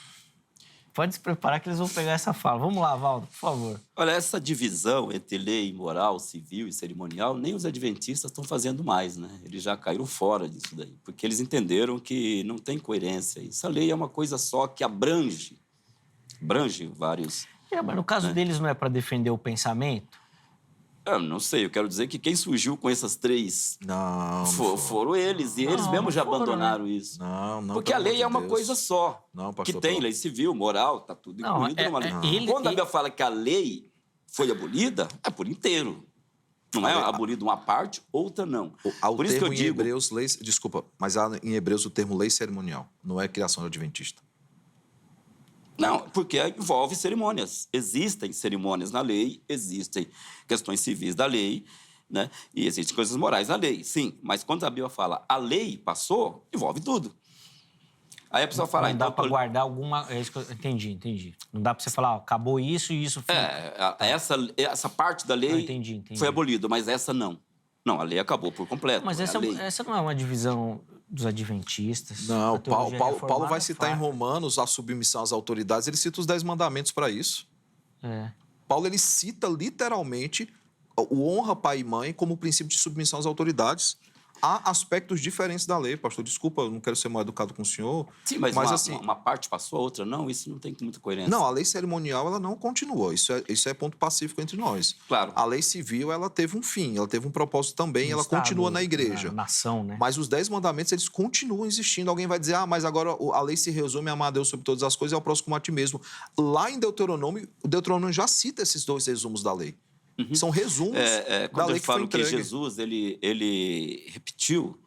Pode se preparar que eles vão pegar essa fala. Vamos lá, Valdo, por favor. Olha, essa divisão entre lei moral, civil e cerimonial, nem os adventistas estão fazendo mais, né? Eles já caíram fora disso daí, porque eles entenderam que não tem coerência. Essa lei é uma coisa só que abrange vários... Mas no caso deles não é para defender o pensamento? Eu não sei, eu quero dizer que quem surgiu com essas 3 foram eles, e eles mesmos já abandonaram isso. Não, porque a lei é uma coisa só, não, pastor, que tem lei civil, moral, está tudo incluído numa lei. Quando a Bíblia fala que a lei foi abolida, é por inteiro. Não é abolida uma parte, outra não. Por isso que eu digo... Em Hebreus, desculpa, mas há em Hebreus o termo lei cerimonial, não é criação do adventista. Não, porque envolve cerimônias. Existem cerimônias na lei, existem questões civis da lei, né? E existem coisas morais na lei, sim. Mas quando a Bíblia fala a lei passou, envolve tudo. Aí a pessoa fala... Não dá para guardar alguma... É isso que eu entendi. Não dá para você falar, acabou isso e isso... Essa parte da lei entendi. Foi abolida, mas essa não. Não, a lei acabou por completo. Mas essa não é uma divisão dos adventistas. Não, Paulo vai citar em Romanos a submissão às autoridades, ele cita os 10 mandamentos para isso. Paulo, ele cita literalmente o honra pai e mãe como princípio de submissão às autoridades. Há aspectos diferentes da lei, pastor. Desculpa, eu não quero ser mal educado com o senhor. Sim, mas assim, uma parte passou, a outra não, isso não tem muita coerência. Não, a lei cerimonial ela não continua. Isso é ponto pacífico entre nós. Claro. A lei civil ela teve um fim, ela teve um propósito também, ela continua na igreja. Na nação, né? Mas os 10 mandamentos, eles continuam existindo. Alguém vai dizer, mas agora a lei se resume a amar a Deus sobre todas as coisas e ao próximo como a ti mesmo. Lá em Deuteronômio, o Deuteronômio já cita esses 2 resumos da lei. São resumos da lei que foi entregue. Quando eu falo que Jesus, ele repetiu,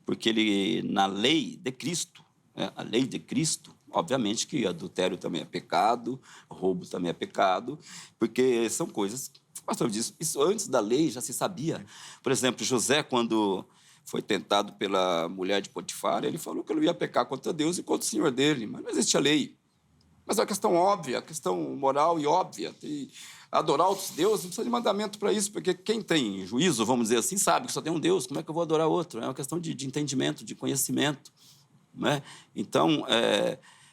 porque ele, na lei de Cristo, né, a lei de Cristo, obviamente que adultério também é pecado, roubo também é pecado, porque são coisas, o pastor disse, isso antes da lei já se sabia. Por exemplo, José, quando foi tentado pela mulher de Potifar, ele falou que ele ia pecar contra Deus e contra o Senhor dele, mas não existe a lei. Mas é uma questão óbvia, a questão moral e óbvia. E adorar outros deuses não precisa de mandamento para isso, porque quem tem juízo, vamos dizer assim, sabe que só tem um Deus, como é que eu vou adorar outro? É uma questão de entendimento, de conhecimento. Né? Então,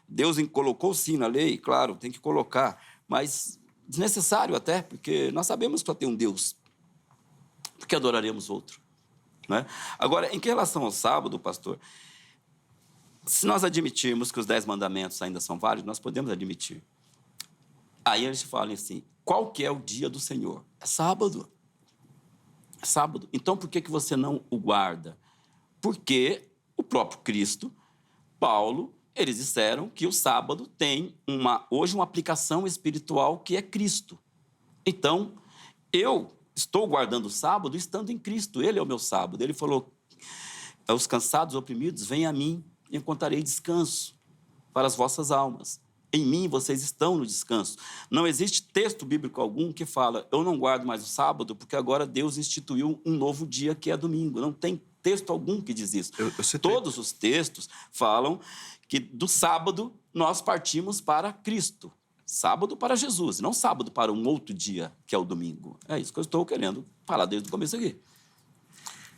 Deus colocou sim na lei, claro, tem que colocar, mas desnecessário até, porque nós sabemos que só tem um Deus. Por que adoraremos outro? Né? Agora, em que relação ao sábado, pastor, se nós admitirmos que os 10 mandamentos ainda são válidos, nós podemos admitir. Aí eles falam assim, qual que é o dia do Senhor? É sábado. É sábado. Então, por que você não o guarda? Porque o próprio Cristo, Paulo, eles disseram que o sábado tem hoje uma aplicação espiritual que é Cristo. Então, eu estou guardando o sábado estando em Cristo. Ele é o meu sábado. Ele falou, os cansados, oprimidos, venham a mim e encontrarei descanso para as vossas almas. Em mim vocês estão no descanso. Não existe texto bíblico algum que fala, eu não guardo mais o sábado porque agora Deus instituiu um novo dia que é domingo. Não tem texto algum que diz isso. Todos os textos falam que do sábado nós partimos para Cristo. Sábado para Jesus, não sábado para um outro dia, que é o domingo. É isso que eu estou querendo falar desde o começo aqui.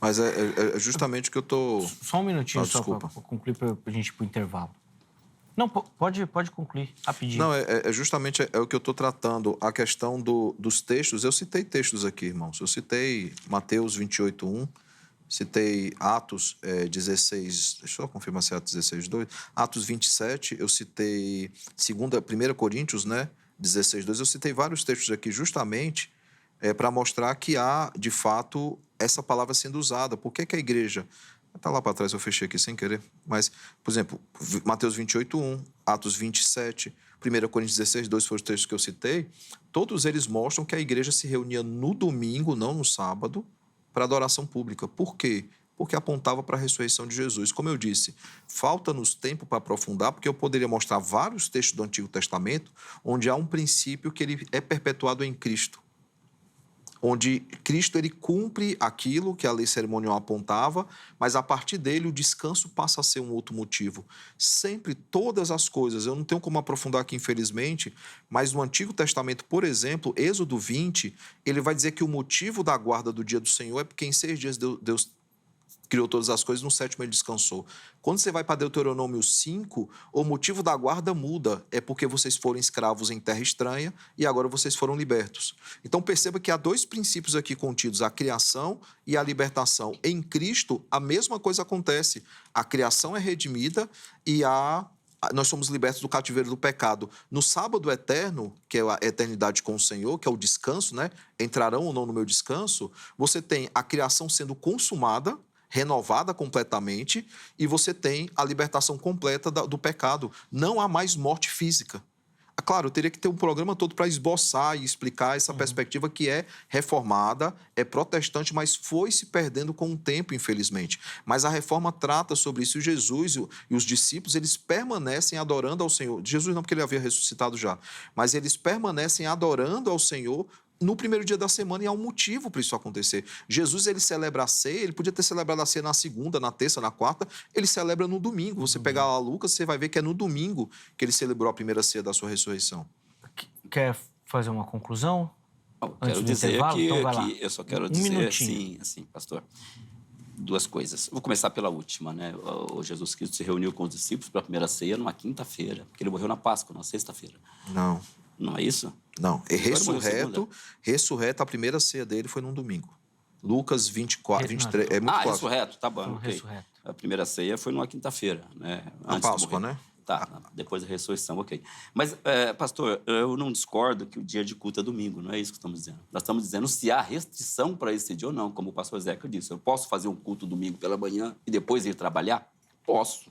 Mas é justamente o que eu estou... Só um minutinho, só para concluir, para a gente ir para o intervalo. Não, pode concluir, rapidinho. Não, justamente o que eu estou tratando, a questão dos textos. Eu citei textos aqui, irmãos. Eu citei Mateus 28:1, citei Atos 16... Deixa eu só confirmar se é Atos 16:2. Atos 27, eu citei 1 Coríntios, né, 16:2. Eu citei vários textos aqui justamente para mostrar que há, de fato, essa palavra sendo usada. Por que a igreja... Está lá para trás, eu fechei aqui sem querer. Mas, por exemplo, Mateus 28:1, Atos 27, 1 Coríntios 16:2 foram os textos que eu citei. Todos eles mostram que a igreja se reunia no domingo, não no sábado, para adoração pública. Por quê? Porque apontava para a ressurreição de Jesus. Como eu disse, falta-nos tempo para aprofundar, porque eu poderia mostrar vários textos do Antigo Testamento onde há um princípio que ele é perpetuado em Cristo. Onde Cristo ele cumpre aquilo que a lei cerimonial apontava, mas a partir dele o descanso passa a ser um outro motivo. Sempre, todas as coisas, eu não tenho como aprofundar aqui infelizmente, mas no Antigo Testamento, por exemplo, Êxodo 20, ele vai dizer que o motivo da guarda do dia do Senhor é porque em 6 dias Deus criou todas as coisas, no 7º ele descansou. Quando você vai para Deuteronômio 5, o motivo da guarda muda. É porque vocês foram escravos em terra estranha e agora vocês foram libertos. Então perceba que há 2 princípios aqui contidos, a criação e a libertação. Em Cristo, a mesma coisa acontece. A criação é redimida e nós somos libertos do cativeiro do pecado. No sábado eterno, que é a eternidade com o Senhor, que é o descanso, né? Entrarão ou não no meu descanso, você tem a criação sendo consumada, renovada completamente, e você tem a libertação completa do pecado. Não há mais morte física. Claro, eu teria que ter um programa todo para esboçar e explicar essa perspectiva que é reformada, é protestante, mas foi se perdendo com o tempo, infelizmente. Mas a reforma trata sobre isso. Jesus e os discípulos, eles permanecem adorando ao Senhor. Jesus não, porque ele havia ressuscitado já. Mas eles permanecem adorando ao Senhor no primeiro dia da semana, e há um motivo para isso acontecer. Jesus, ele celebra a ceia, ele podia ter celebrado a ceia na segunda, na terça, na quarta, ele celebra no domingo. Você pegar lá Lucas, você vai ver que é no domingo que ele celebrou a primeira ceia da sua ressurreição. Quer fazer uma conclusão? Quero dizer então eu só quero dizer assim, pastor, 2 coisas. Vou começar pela última, né? O Jesus Cristo se reuniu com os discípulos para a primeira ceia numa quinta-feira, porque ele morreu na Páscoa, na sexta-feira. Não. Não é isso? Não, Agora morreu segunda. ressurreto, a primeira ceia dele foi num domingo. Lucas 24, 23, é muito claro. Ressurreto, tá bom, ok. Ressurreto. A primeira ceia foi numa quinta-feira, né? Na Antes de Páscoa, morrer. né? Tá, depois da ressurreição, ok. Mas, pastor, eu não discordo que o dia de culto é domingo, não é isso que estamos dizendo. Nós estamos dizendo se há restrição para esse dia ou não, como o pastor Zeca disse. Eu posso fazer um culto domingo pela manhã e depois ir trabalhar? Posso,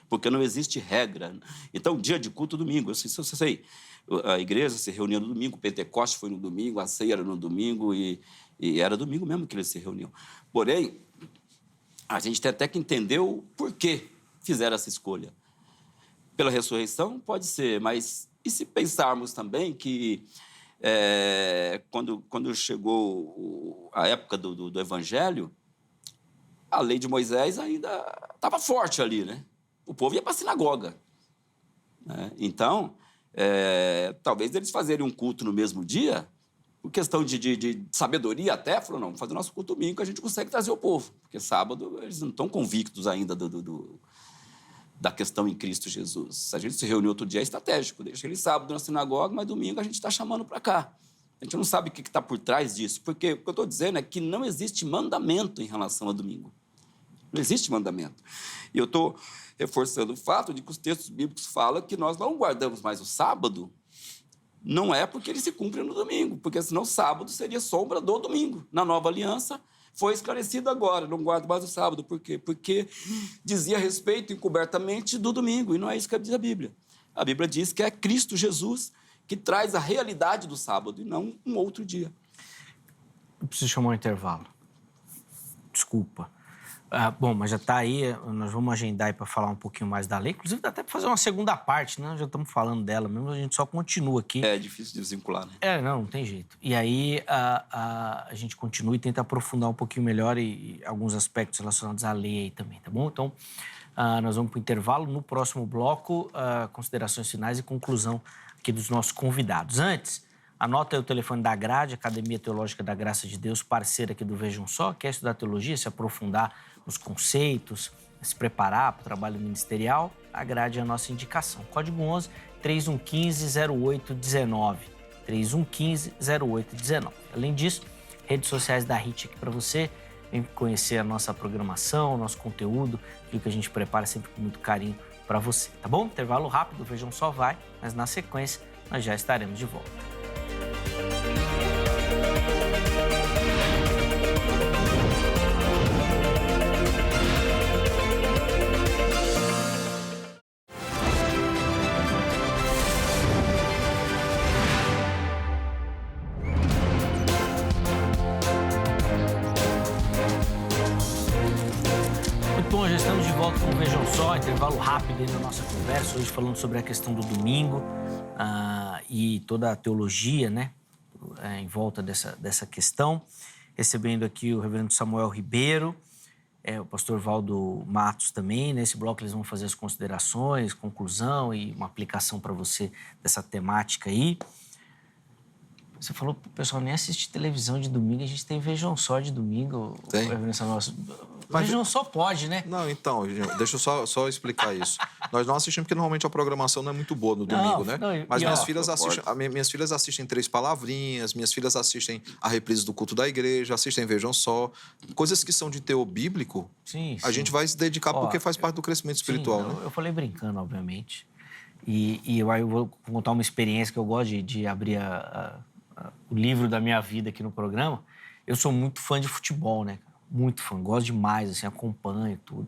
porque não existe regra. Então, dia de culto, domingo. Eu sei. A igreja se reunia no domingo, o Pentecoste foi no domingo, a ceia era no domingo e era domingo mesmo que eles se reuniam. Porém, a gente tem até que entender o porquê fizeram essa escolha. Pela ressurreição, pode ser, mas e se pensarmos também que quando chegou a época do Evangelho, a lei de Moisés ainda estava forte ali, né? O povo ia para a sinagoga, né? Então, talvez eles fazerem um culto no mesmo dia, por questão de sabedoria até, falaram, não, vamos fazer o nosso culto domingo que a gente consegue trazer o povo, porque sábado eles não estão convictos ainda da questão em Cristo Jesus. Se a gente se reuniu outro dia, é estratégico, deixa ele sábado na sinagoga, mas domingo a gente está chamando para cá. A gente não sabe o que está por trás disso, porque o que eu estou dizendo é que não existe mandamento em relação a domingo. Não existe mandamento. E eu estou reforçando o fato de que os textos bíblicos falam que nós não guardamos mais o sábado, não é porque ele se cumpre no domingo, porque senão o sábado seria sombra do domingo. Na nova aliança, foi esclarecido agora, não guardo mais o sábado. Por quê? Porque dizia respeito encobertamente do domingo, e não é isso que diz a Bíblia. A Bíblia diz que é Cristo Jesus que traz a realidade do sábado, e não um outro dia. Eu preciso chamar um intervalo. Desculpa. Bom, mas já está aí, nós vamos agendar aí para falar um pouquinho mais da lei. Inclusive, dá até para fazer uma segunda parte, né? Já estamos falando dela mesmo, a gente só continua aqui. É difícil de desvincular, né? Não tem jeito. E aí a gente continua e tenta aprofundar um pouquinho melhor e alguns aspectos relacionados à lei aí também, tá bom? Então, nós vamos para o intervalo. No próximo bloco, considerações finais e conclusão aqui dos nossos convidados. Antes, anota aí o telefone da Grade, Academia Teológica da Graça de Deus, parceira aqui do Vejam Só. Quer estudar teologia, se aprofundar nos conceitos, se preparar para o trabalho ministerial? A Grade é a nossa indicação. Código 11 3115-0819. 3115-0819. Além disso, redes sociais da HIT aqui para você. Vem conhecer a nossa programação, o nosso conteúdo, aquilo que a gente prepara sempre com muito carinho para você, tá bom? Intervalo rápido, Vejam Só vai, mas na sequência nós já estaremos de volta. Bom, já estamos de volta com o Vejam Só, intervalo rápido aí na nossa conversa, hoje falando sobre a questão do domingo e toda a teologia, né, em volta dessa questão. Recebendo aqui o reverendo Samuel Ribeiro, o pastor Valdo Matos também. Nesse bloco eles vão fazer as considerações, conclusão e uma aplicação para você dessa temática aí. Você falou pro pessoal nem assistir televisão de domingo, a gente tem Vejam Só de domingo. Tem. Vejam Só pode, né? Não, então, deixa eu só explicar isso. Nós não assistimos porque normalmente a programação não é muito boa no domingo, né? Mas minhas filhas assistem Três Palavrinhas, minhas filhas assistem a reprise do culto da igreja, assistem Vejam Só. Coisas que são de teor bíblico, a gente vai se dedicar porque faz parte do crescimento espiritual, né? Eu falei brincando, obviamente. E eu vou contar uma experiência que eu gosto de abrir o livro da minha vida aqui no programa. Eu sou muito fã de futebol, né? Muito fã, gosto demais, assim, acompanho tudo.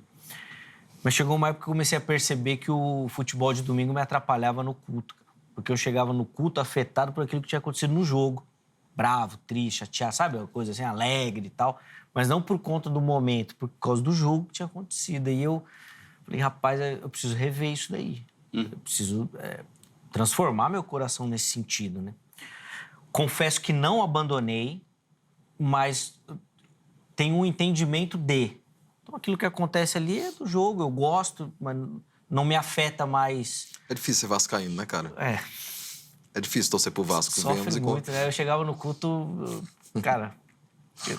Mas chegou uma época que eu comecei a perceber que o futebol de domingo me atrapalhava no culto, porque eu chegava no culto afetado por aquilo que tinha acontecido no jogo. Bravo, triste, chateado, sabe? Uma coisa assim, alegre e tal. Mas não por conta do momento, por causa do jogo que tinha acontecido. E eu falei, rapaz, eu preciso rever isso daí. Eu preciso transformar meu coração nesse sentido, né? Confesso que não abandonei, mas tenho um entendimento de. Então, aquilo que acontece ali é do jogo, eu gosto, mas não me afeta mais. É difícil ser vascaíno, né, cara? É difícil torcer pro Vasco. Sofre muito, né? Eu chegava no culto, cara,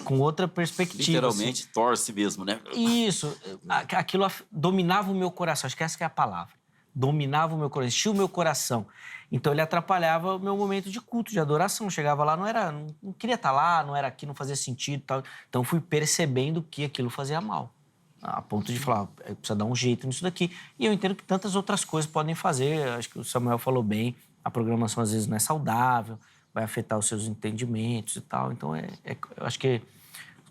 com outra perspectiva. Literalmente, assim. Torce mesmo, né? Isso. Aquilo dominava o meu coração, acho que essa que é a palavra. dominava o meu coração, enchia o meu coração. Então ele atrapalhava o meu momento de culto, de adoração. Chegava lá, não queria estar lá, não era aqui, não fazia sentido, tal. Então fui percebendo que aquilo fazia mal, a ponto de falar, precisa dar um jeito nisso daqui. E eu entendo que tantas outras coisas podem fazer. Acho que o Samuel falou bem, a programação às vezes não é saudável, vai afetar os seus entendimentos e tal. Então eu acho que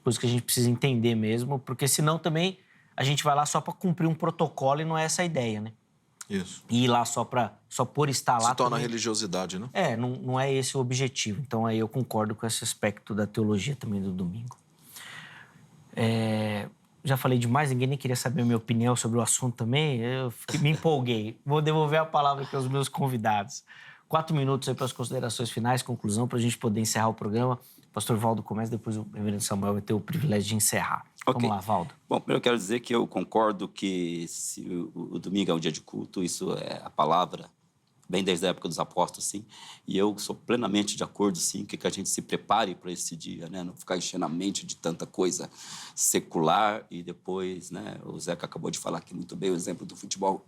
coisas que a gente precisa entender mesmo, porque senão também a gente vai lá só para cumprir um protocolo e não é essa a ideia, né? Isso. E ir lá só por estar lá... Se torna também... religiosidade, né? Não é esse o objetivo. Então, aí eu concordo com esse aspecto da teologia também do domingo. Já falei demais, ninguém nem queria saber a minha opinião sobre o assunto também. Eu me empolguei. Vou devolver a palavra aqui aos meus convidados. 4 minutos aí para as considerações finais, conclusão, para a gente poder encerrar o programa. O pastor Valdo começa, depois o reverendo Samuel vai ter o privilégio de encerrar. Okay. Vamos lá, Valdo. Bom, primeiro eu quero dizer que eu concordo que se o domingo é um dia de culto, isso é a palavra, bem desde a época dos apóstolos, sim. E eu sou plenamente de acordo, sim, que a gente se prepare para esse dia, né? Não ficar enchendo a mente de tanta coisa secular e depois, né? O Zeca acabou de falar aqui muito bem o exemplo do futebol.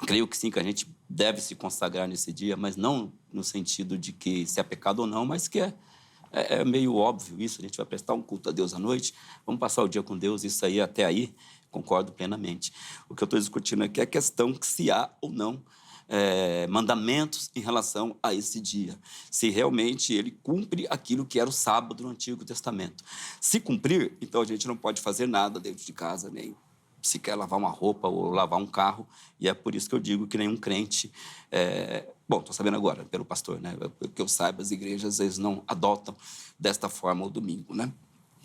Creio que sim, que a gente deve se consagrar nesse dia, mas não no sentido de que se é pecado ou não, mas que é meio óbvio isso. A gente vai prestar um culto a Deus à noite, vamos passar o dia com Deus, isso aí até aí, concordo plenamente. O que eu estou discutindo aqui é a questão que se há ou não mandamentos em relação a esse dia. Se realmente ele cumpre aquilo que era o sábado no Antigo Testamento. Se cumprir, então a gente não pode fazer nada dentro de casa, nem sequer lavar uma roupa ou lavar um carro, e é por isso que eu digo que nenhum crente... Bom, estou sabendo agora, pelo pastor, né? Que eu saiba, as igrejas, eles não adotam desta forma o domingo, né?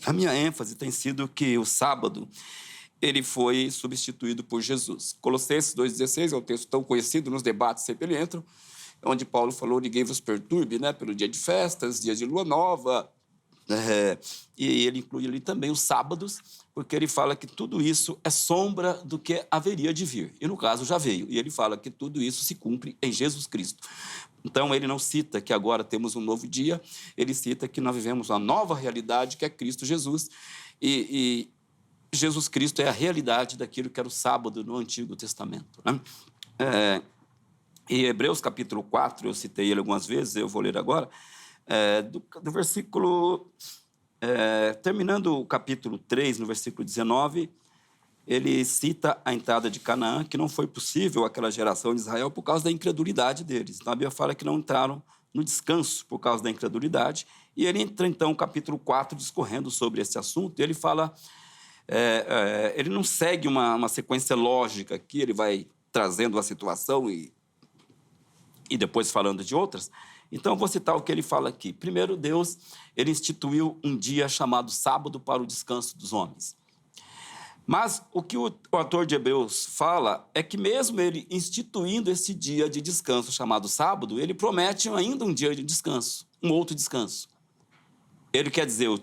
A minha ênfase tem sido que o sábado, ele foi substituído por Jesus. Colossenses 2,16 é um texto tão conhecido nos debates sempre ele entra, onde Paulo falou, ninguém vos perturbe, né? Pelo dia de festas, dias de lua nova, e ele inclui ali também os sábados, porque ele fala que tudo isso é sombra do que haveria de vir. E, no caso, já veio. E ele fala que tudo isso se cumpre em Jesus Cristo. Então, ele não cita que agora temos um novo dia, ele cita que nós vivemos uma nova realidade, que é Cristo Jesus. E Jesus Cristo é a realidade daquilo que era o sábado no Antigo Testamento, né? Em Hebreus, capítulo 4, eu citei ele algumas vezes, eu vou ler agora, do versículo... terminando o capítulo 3, no versículo 19, ele cita a entrada de Canaã, que não foi possível àquela geração de Israel por causa da incredulidade deles. Então, a Bíblia fala que não entraram no descanso por causa da incredulidade. E ele entra, então, no capítulo 4, discorrendo sobre esse assunto. E ele fala... ele não segue uma sequência lógica aqui, ele vai trazendo a situação e depois falando de outras. Então, eu vou citar o que ele fala aqui. Primeiro, Deus, ele instituiu um dia chamado sábado para o descanso dos homens. Mas o que o autor de Hebreus fala é que mesmo ele instituindo esse dia de descanso chamado sábado, ele promete ainda um dia de descanso, um outro descanso. Ele quer dizer, o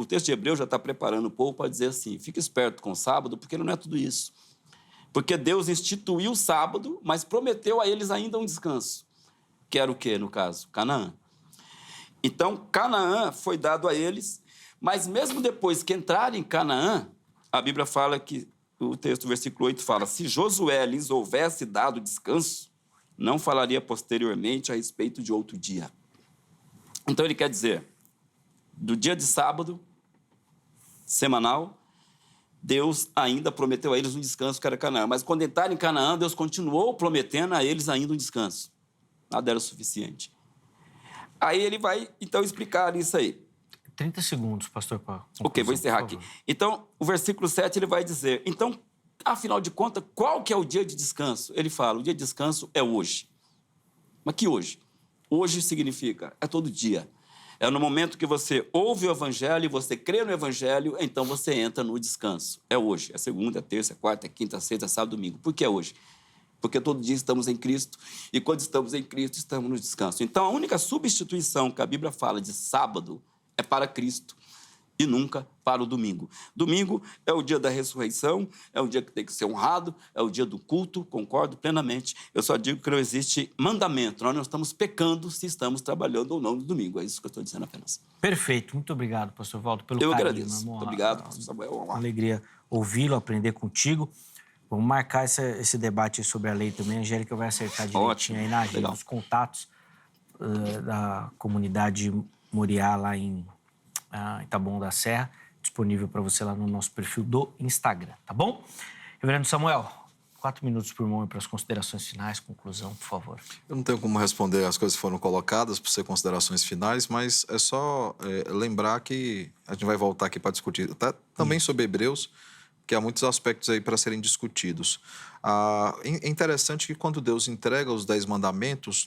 texto de Hebreus já está preparando o povo para dizer assim, fica esperto com o sábado, porque não é tudo isso. Porque Deus instituiu o sábado, mas prometeu a eles ainda um descanso. Que era o quê, no caso? Canaã. Então, Canaã foi dado a eles, mas mesmo depois que entrarem em Canaã, a Bíblia fala que, o texto do versículo 8 fala, se Josué lhes houvesse dado descanso, não falaria posteriormente a respeito de outro dia. Então, ele quer dizer, do dia de sábado, semanal, Deus ainda prometeu a eles um descanso que era Canaã. Mas quando entraram em Canaã, Deus continuou prometendo a eles ainda um descanso. Nada era o suficiente. Aí ele vai, então, explicar isso aí. 30 segundos, pastor Paulo. Ok, vou encerrar aqui. Então, o versículo 7, ele vai dizer, então, afinal de contas, qual que é o dia de descanso? Ele fala, o dia de descanso é hoje. Mas que hoje? Hoje significa, é todo dia. É no momento que você ouve o evangelho, você crê no evangelho, então você entra no descanso. É hoje, é segunda, é terça, é quarta, é quinta, é sexta, é sábado, domingo. Por que é hoje? Porque todo dia estamos em Cristo, e quando estamos em Cristo, estamos no descanso. Então, a única substituição que a Bíblia fala de sábado é para Cristo, e nunca para o domingo. Domingo é o dia da ressurreição, é o dia que tem que ser honrado, é o dia do culto, concordo plenamente. Eu só digo que não existe mandamento, nós não estamos pecando se estamos trabalhando ou não no domingo. É isso que eu estou dizendo apenas. Perfeito, muito obrigado, pastor Valdo, pelo Eu carinho. agradeço. Muito obrigado, pastor Samuel. Uma alegria ouvi-lo, aprender contigo. Vamos marcar esse debate sobre a lei também. A Angélica vai acertar direitinho aí na agenda. Legal. Os contatos da comunidade Moriá lá em Taboão da Serra, disponível para você lá no nosso perfil do Instagram, tá bom? Reverendo Samuel, 4 minutos por mão para as considerações finais, conclusão, por favor. Eu não tenho como responder as coisas que foram colocadas por ser considerações finais, mas é só lembrar que a gente vai voltar aqui para discutir também sobre Hebreus, que há muitos aspectos aí para serem discutidos. É interessante que quando Deus entrega os 10 mandamentos,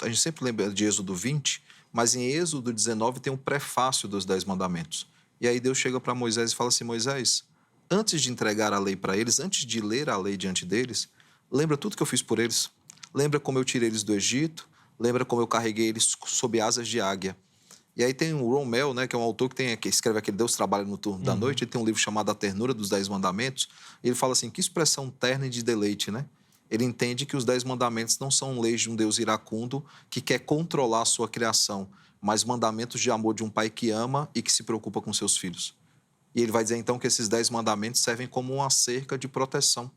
a gente sempre lembra de Êxodo 20, mas em Êxodo 19 tem um prefácio dos 10 mandamentos. E aí Deus chega para Moisés e fala assim, Moisés, antes de entregar a lei para eles, antes de ler a lei diante deles, lembra tudo que eu fiz por eles. Lembra como eu tirei eles do Egito, lembra como eu carreguei eles sob asas de águia. E aí tem o Romel, né, que é um autor que escreve aquele Deus Trabalha no Turno da Noite, ele tem um livro chamado A Ternura dos 10 Mandamentos, e ele fala assim, que expressão terna e de deleite, né? Ele entende que os 10 mandamentos não são leis de um Deus iracundo que quer controlar a sua criação, mas mandamentos de amor de um pai que ama e que se preocupa com seus filhos. E ele vai dizer então que esses 10 mandamentos servem como uma cerca de proteção,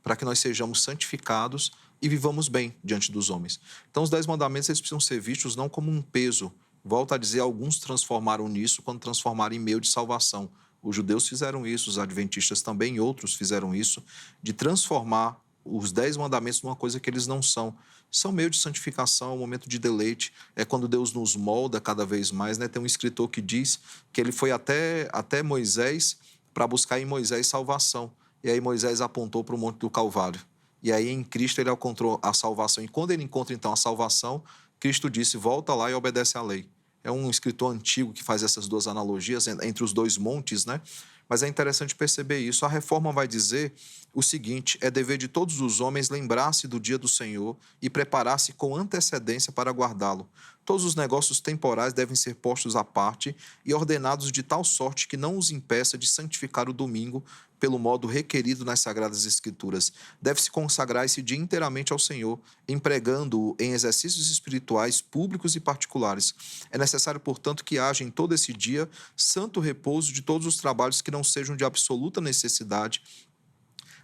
para que nós sejamos santificados e vivamos bem diante dos homens. Então os 10 mandamentos eles precisam ser vistos não como um peso. Volto a dizer, alguns transformaram nisso quando transformaram em meio de salvação. Os judeus fizeram isso, os adventistas também, e outros fizeram isso, de transformar os 10 mandamentos numa coisa que eles não são. São meio de santificação, é um momento de deleite, é quando Deus nos molda cada vez mais, né? Tem um escritor que diz que ele foi até Moisés para buscar em Moisés salvação. E aí Moisés apontou para o Monte do Calvário. E aí em Cristo ele encontrou a salvação. E quando ele encontra então a salvação, Cristo disse, volta lá e obedece à lei. É um escritor antigo que faz essas duas analogias entre os dois montes, né? Mas é interessante perceber isso. A reforma vai dizer o seguinte, é dever de todos os homens lembrar-se do dia do Senhor e preparar-se com antecedência para guardá-lo. Todos os negócios temporais devem ser postos à parte e ordenados de tal sorte que não os impeça de santificar o domingo pelo modo requerido nas Sagradas Escrituras. Deve-se consagrar esse dia inteiramente ao Senhor, empregando-o em exercícios espirituais públicos e particulares. É necessário, portanto, que haja em todo esse dia santo repouso de todos os trabalhos que não sejam de absoluta necessidade,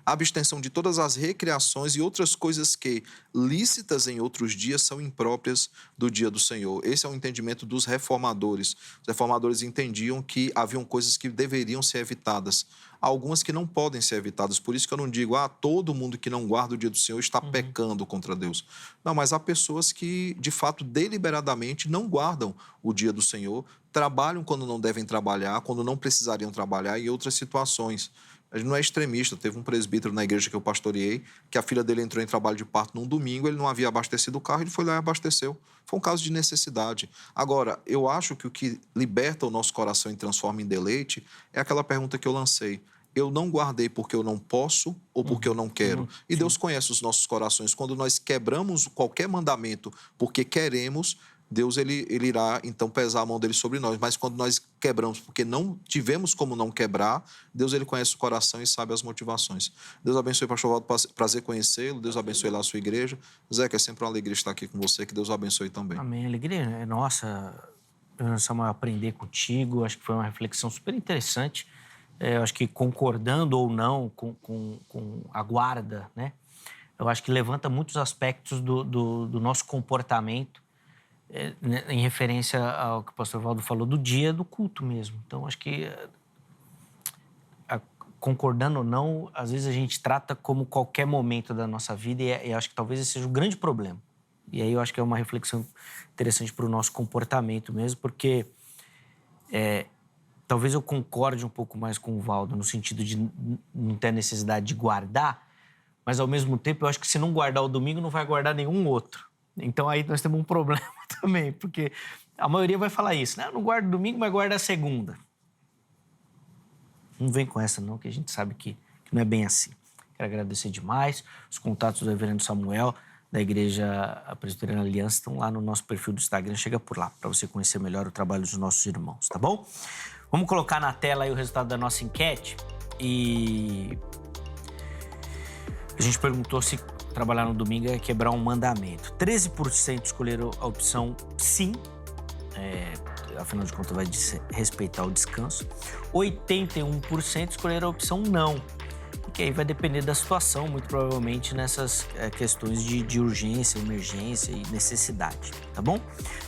a abstenção de todas as recreações e outras coisas que, lícitas em outros dias, são impróprias do dia do Senhor. Esse é o entendimento dos reformadores. Os reformadores entendiam que haviam coisas que deveriam ser evitadas, algumas que não podem ser evitadas. Por isso que eu não digo, todo mundo que não guarda o dia do Senhor está pecando contra Deus. Não, mas há pessoas que, de fato, deliberadamente não guardam o dia do Senhor, trabalham quando não devem trabalhar, quando não precisariam trabalhar e outras situações. A gente não é extremista. Teve um presbítero na igreja que eu pastoreei, que a filha dele entrou em trabalho de parto num domingo, ele não havia abastecido o carro, ele foi lá e abasteceu. Foi um caso de necessidade. Agora, eu acho que o que liberta o nosso coração e transforma em deleite é aquela pergunta que eu lancei. Eu não guardei porque eu não posso ou porque eu não quero? E Deus conhece os nossos corações. Quando nós quebramos qualquer mandamento porque queremos, Deus ele irá, então, pesar a mão dele sobre nós. Mas quando nós quebramos porque não tivemos como não quebrar, Deus ele conhece o coração e sabe as motivações. Deus abençoe, pastor Valdo, prazer conhecê-lo. Deus abençoe lá a sua igreja. Zé, que é sempre uma alegria estar aqui com você. Que Deus o abençoe também. Amém. Alegria é nossa, Samuel, aprender contigo. Acho que foi uma reflexão super interessante. Eu acho que concordando ou não com a guarda, né? Eu acho que levanta muitos aspectos do nosso comportamento em referência ao que o pastor Valdo falou do dia do culto mesmo. Então, acho que, concordando ou não, às vezes a gente trata como qualquer momento da nossa vida e acho que talvez esse seja o grande problema. E aí eu acho que é uma reflexão interessante para o nosso comportamento mesmo, porque talvez eu concorde um pouco mais com o Valdo no sentido de não ter necessidade de guardar, mas ao mesmo tempo eu acho que se não guardar o domingo, não vai guardar nenhum outro. Então aí nós temos um problema também, porque a maioria vai falar isso, né? Não guarda domingo, mas guarda a segunda. Não vem com essa não, que a gente sabe que não é bem assim. Quero agradecer demais. Os contatos do reverendo Samuel, da Igreja Presbiteriana Aliança, estão lá no nosso perfil do Instagram. Chega por lá, para você conhecer melhor o trabalho dos nossos irmãos, tá bom? Vamos colocar na tela aí o resultado da nossa enquete. E a gente perguntou se trabalhar no domingo é quebrar um mandamento. 13% escolheram a opção sim, afinal de contas vai respeitar o descanso. 81% escolheram a opção não. porque aí vai depender da situação, muito provavelmente nessas questões de urgência, emergência e necessidade, tá bom?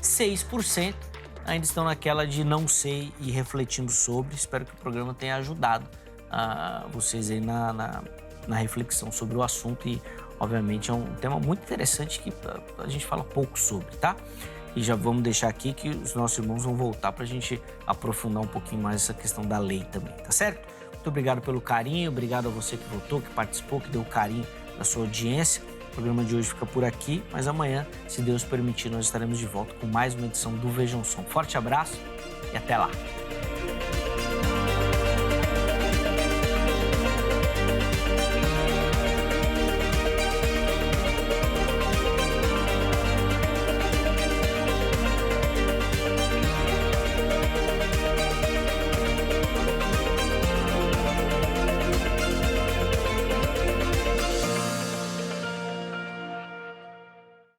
6% ainda estão naquela de não sei e refletindo sobre. Espero que o programa tenha ajudado vocês aí na reflexão sobre o assunto e, obviamente, é um tema muito interessante que a gente fala pouco sobre, tá? E já vamos deixar aqui que os nossos irmãos vão voltar para a gente aprofundar um pouquinho mais essa questão da lei também, tá certo? Muito obrigado pelo carinho, obrigado a você que votou, que participou, que deu carinho na sua audiência. O programa de hoje fica por aqui, mas amanhã, se Deus permitir, nós estaremos de volta com mais uma edição do Vejam Som. Forte abraço e até lá!